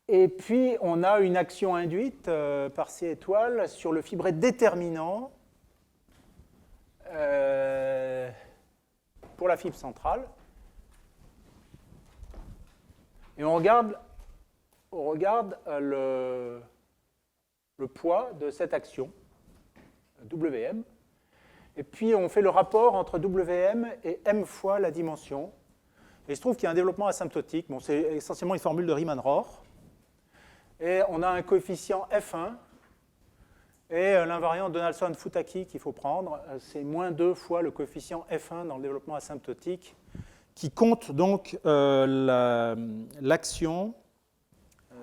Et puis on a une action induite par C étoile sur le fibré déterminant pour la fibre centrale. Et on regarde le poids de cette action, Wm. Et puis on fait le rapport entre Wm et m fois la dimension. Et il se trouve qu'il y a un développement asymptotique. Bon, c'est essentiellement une formule de Riemann-Roch. Et on a un coefficient F1. Et l'invariant Donaldson-Futaki qu'il faut prendre, c'est moins 2 fois le coefficient F1 dans le développement asymptotique, qui compte donc l'action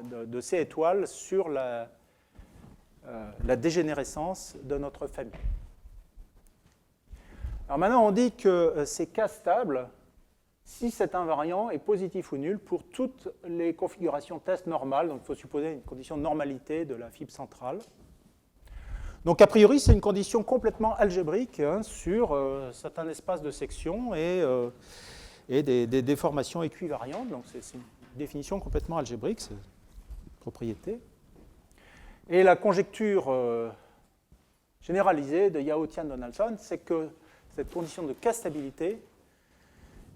de C étoile sur la dégénérescence de notre famille. Alors maintenant, on dit que c'est K stable si cet invariant est positif ou nul pour toutes les configurations test normales. Donc il faut supposer une condition de normalité de la fibre centrale. Donc, a priori, c'est une condition complètement algébrique sur certains espaces de section et des déformations équivariantes. Donc, c'est une définition complètement algébrique, c'est une propriété. Et la conjecture généralisée de Yao-Tian-Donaldson, c'est que cette condition de K-stabilité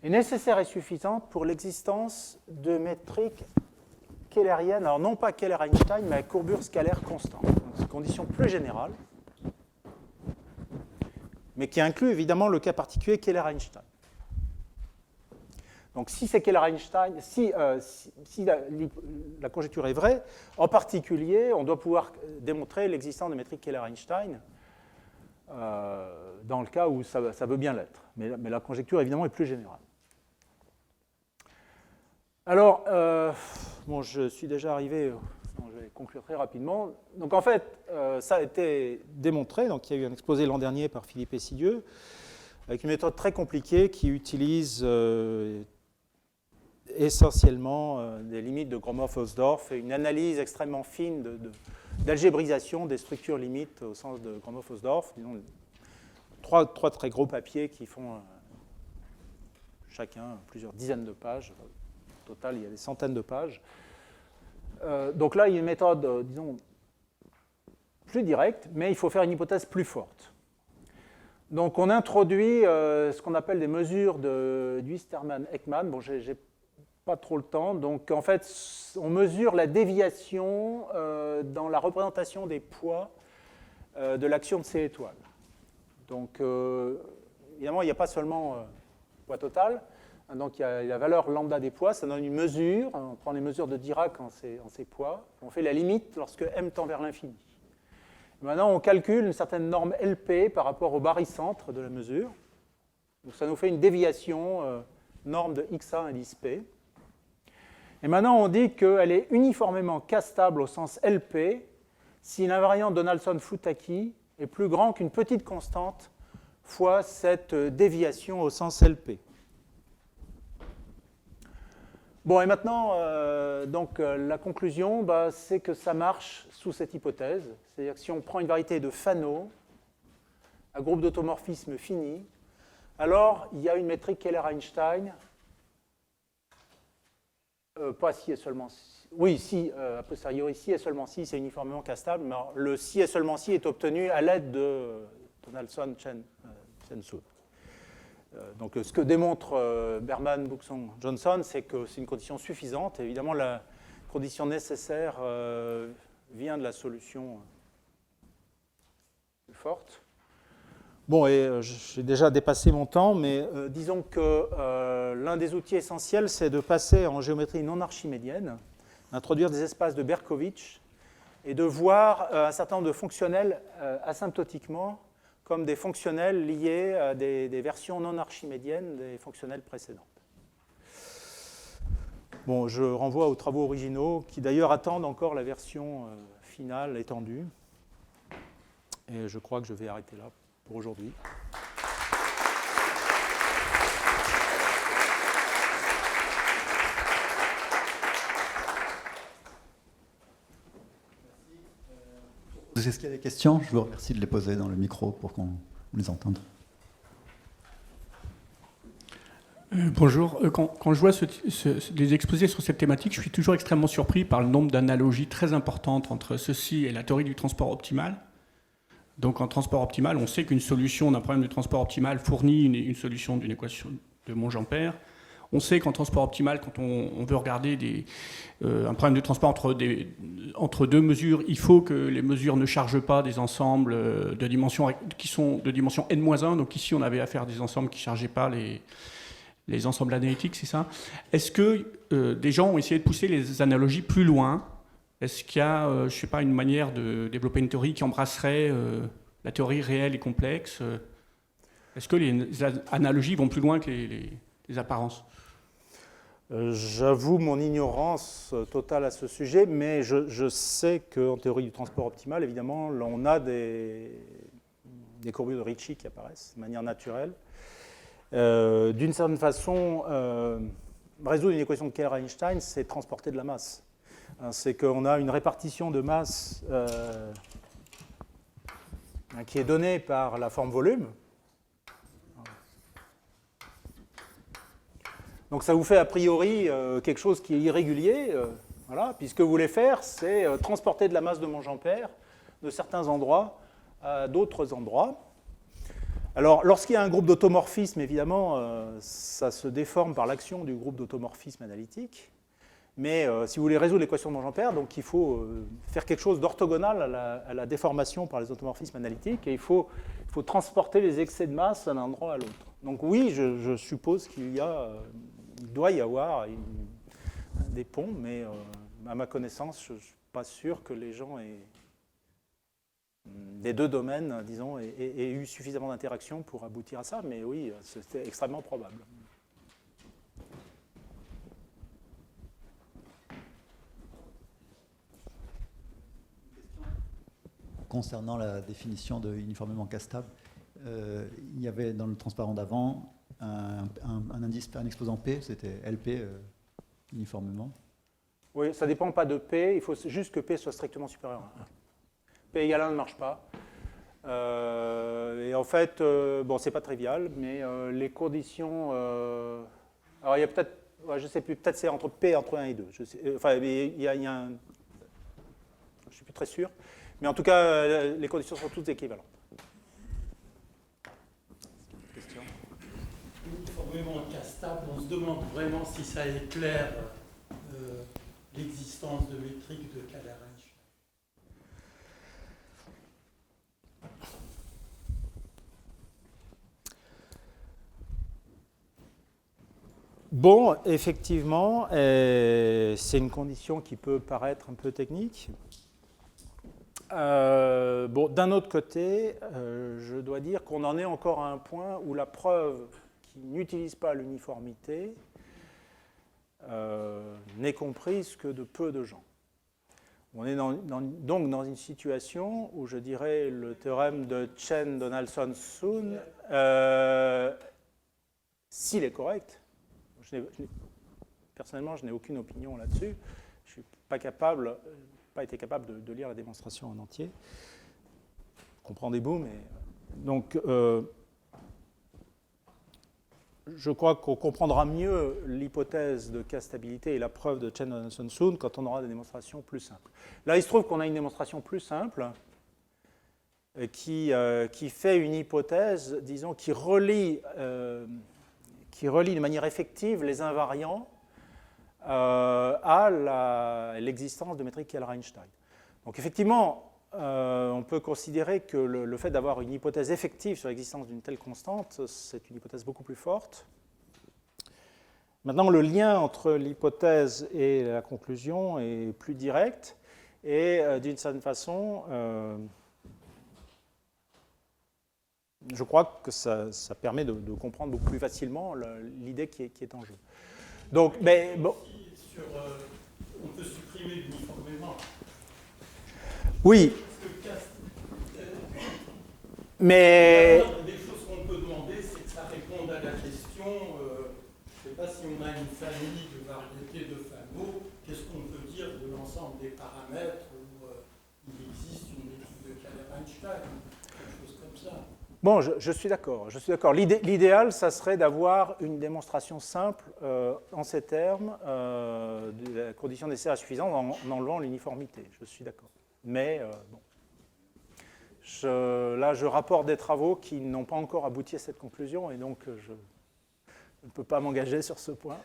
est nécessaire et suffisante pour l'existence de métriques keylériennes, alors non pas Keller-Einstein, mais à courbure scalaire constante. Donc c'est une condition plus générale, mais qui inclut évidemment le cas particulier Keller-Einstein. Donc si c'est Keller-Einstein, si la conjecture est vraie, en particulier, on doit pouvoir démontrer l'existence de métriques Keller-Einstein dans le cas où ça veut bien l'être. Mais la conjecture, évidemment, est plus générale. Alors, bon, je suis déjà arrivé, je vais conclure très rapidement. Donc en fait, ça a été démontré, donc il y a eu un exposé l'an dernier par Philippe Essidieu, avec une méthode très compliquée qui utilise essentiellement des limites de Gromov-Hausdorff et une analyse extrêmement fine d'algébrisation des structures limites au sens de Gromov-Hausdorff. Disons, trois très gros papiers qui font chacun plusieurs dizaines de pages. Au total, il y a des centaines de pages. Donc là, il y a une méthode, disons, plus directe, mais il faut faire une hypothèse plus forte. Donc on introduit ce qu'on appelle des mesures de Huisterman-Ekman. Bon, j'ai pas trop le temps. Donc en fait, on mesure la déviation dans la représentation des poids de l'action de ces étoiles. Donc évidemment, il n'y a pas seulement poids total. Donc il y a la valeur lambda des poids, ça donne une mesure. On prend les mesures de Dirac en ces poids. On fait la limite lorsque m tend vers l'infini. Maintenant, on calcule une certaine norme LP par rapport au barycentre de la mesure. Donc ça nous fait une déviation norme de xa indice P. Et maintenant, on dit qu'elle est uniformément K-stable au sens LP si l'invariant Donaldson-Futaki est plus grand qu'une petite constante fois cette déviation au sens LP. Bon, et maintenant, la conclusion, c'est que ça marche sous cette hypothèse. C'est-à-dire que si on prend une variété de Fano, un groupe d'automorphisme fini, alors il y a une métrique Keller-Einstein, pas si et seulement si. Oui, si, a posteriori, si et seulement si, c'est uniformément K-stable, mais le si et seulement si est obtenu à l'aide de Donaldson-Chen-Su. Donc ce que démontre Berman, Buxton, Johnson, c'est que c'est une condition suffisante. Et évidemment, la condition nécessaire vient de la solution plus forte. Bon, et j'ai déjà dépassé mon temps, mais disons que l'un des outils essentiels, c'est de passer en géométrie non archimédienne, d'introduire des espaces de Berkovitch et de voir un certain nombre de fonctionnels asymptotiquement comme des fonctionnels liés à des versions non archimédiennes des fonctionnels précédentes. Bon, je renvoie aux travaux originaux, qui d'ailleurs attendent encore la version finale étendue. Et je crois que je vais arrêter là pour aujourd'hui. Est-ce qu'il y a des questions? Je vous remercie de les poser dans le micro pour qu'on les entende. Bonjour. Quand je vois des exposés sur cette thématique, je suis toujours extrêmement surpris par le nombre d'analogies très importantes entre ceci et la théorie du transport optimal. Donc en transport optimal, on sait qu'une solution d'un problème de transport optimal fournit une solution d'une équation de Monge-Ampère. On sait qu'en transport optimal, quand on veut regarder un problème de transport entre deux mesures, il faut que les mesures ne chargent pas des ensembles de dimension qui sont de dimension n-1. Donc ici, on avait affaire à des ensembles qui ne chargeaient pas les ensembles analytiques, c'est ça? Est-ce que des gens ont essayé de pousser les analogies plus loin? Est-ce qu'il y a, je ne sais pas, une manière de développer une théorie qui embrasserait la théorie réelle et complexe? Est-ce que les analogies vont plus loin que les apparences? J'avoue mon ignorance totale à ce sujet, mais je sais qu'en théorie du transport optimal, évidemment, on a des courbures de Ricci qui apparaissent de manière naturelle. D'une certaine façon, résoudre une équation de Keller-Einstein, c'est transporter de la masse. C'est qu'on a une répartition de masse qui est donnée par la forme volume. Donc ça vous fait a priori quelque chose qui est irrégulier, voilà, puisque vous voulez faire, c'est transporter de la masse de Monge-Ampère de certains endroits à d'autres endroits. Alors, lorsqu'il y a un groupe d'automorphisme, évidemment, ça se déforme par l'action du groupe d'automorphisme analytique. Mais si vous voulez résoudre l'équation de Monge-Ampère, donc il faut faire quelque chose d'orthogonal à la déformation par les automorphismes analytiques, et il faut transporter les excès de masse d'un endroit à l'autre. Donc oui, je suppose qu'il doit y avoir des ponts, mais à ma connaissance, je ne suis pas sûr que les gens des deux domaines, disons, aient eu suffisamment d'interactions pour aboutir à ça, mais oui, c'est extrêmement probable. Concernant la définition de uniformément castable, il y avait dans le transparent d'avant un indice, un exposant P, c'était LP uniformément. Oui, ça ne dépend pas de P, il faut juste que P soit strictement supérieur à 1. P égale 1 ne marche pas. Et en fait, bon, c'est pas trivial, mais les conditions. Alors, il y a peut-être, je ne sais plus, peut-être c'est entre 1 et 2. Enfin, il y a un. Je ne suis plus très sûr. Mais en tout cas, les conditions sont toutes équivalentes. Question ? Uniformément castable, on se demande vraiment si ça éclaire l'existence de métriques de Kähler-Einstein. Bon, effectivement, c'est une condition qui peut paraître un peu technique. Bon, d'un autre côté, je dois dire qu'on en est encore à un point où la preuve qui n'utilise pas l'uniformité n'est comprise que de peu de gens. On est donc dans une situation où je dirais le théorème de Chen-Donaldson-Sun, s'il est correct, personnellement je n'ai aucune opinion là-dessus, je ne suis pas été capable de lire la démonstration en entier. Comprenez-vous, mais donc je crois qu'on comprendra mieux l'hypothèse de K-stabilité et la preuve de Chen-Donaldson-Sun quand on aura des démonstrations plus simples. Là, il se trouve qu'on a une démonstration plus simple qui fait une hypothèse, disons, qui relie de manière effective les invariants à l'existence de métriques Kähler-Einstein. Donc effectivement, on peut considérer que le fait d'avoir une hypothèse effective sur l'existence d'une telle constante, c'est une hypothèse beaucoup plus forte. Maintenant, le lien entre l'hypothèse et la conclusion est plus direct, et d'une certaine façon, je crois que ça permet de comprendre beaucoup plus facilement l'idée qui est en jeu. Donc, mais bon. On peut supprimer uniformément. Oui. Mais. Des choses qu'on peut demander, c'est que ça réponde à la question, je ne sais pas si on a une famille de variétés de Fano, qu'est-ce qu'on peut dire de l'ensemble des paramètres où il existe une métrique de Kähler-Einstein, quelque chose comme ça. Bon, je suis d'accord. L'idéal, ça serait d'avoir une démonstration simple en ces termes de la condition nécessaire suffisante en enlevant l'uniformité. Je suis d'accord. Mais bon, là, je rapporte des travaux qui n'ont pas encore abouti à cette conclusion, et donc je ne peux pas m'engager sur ce point.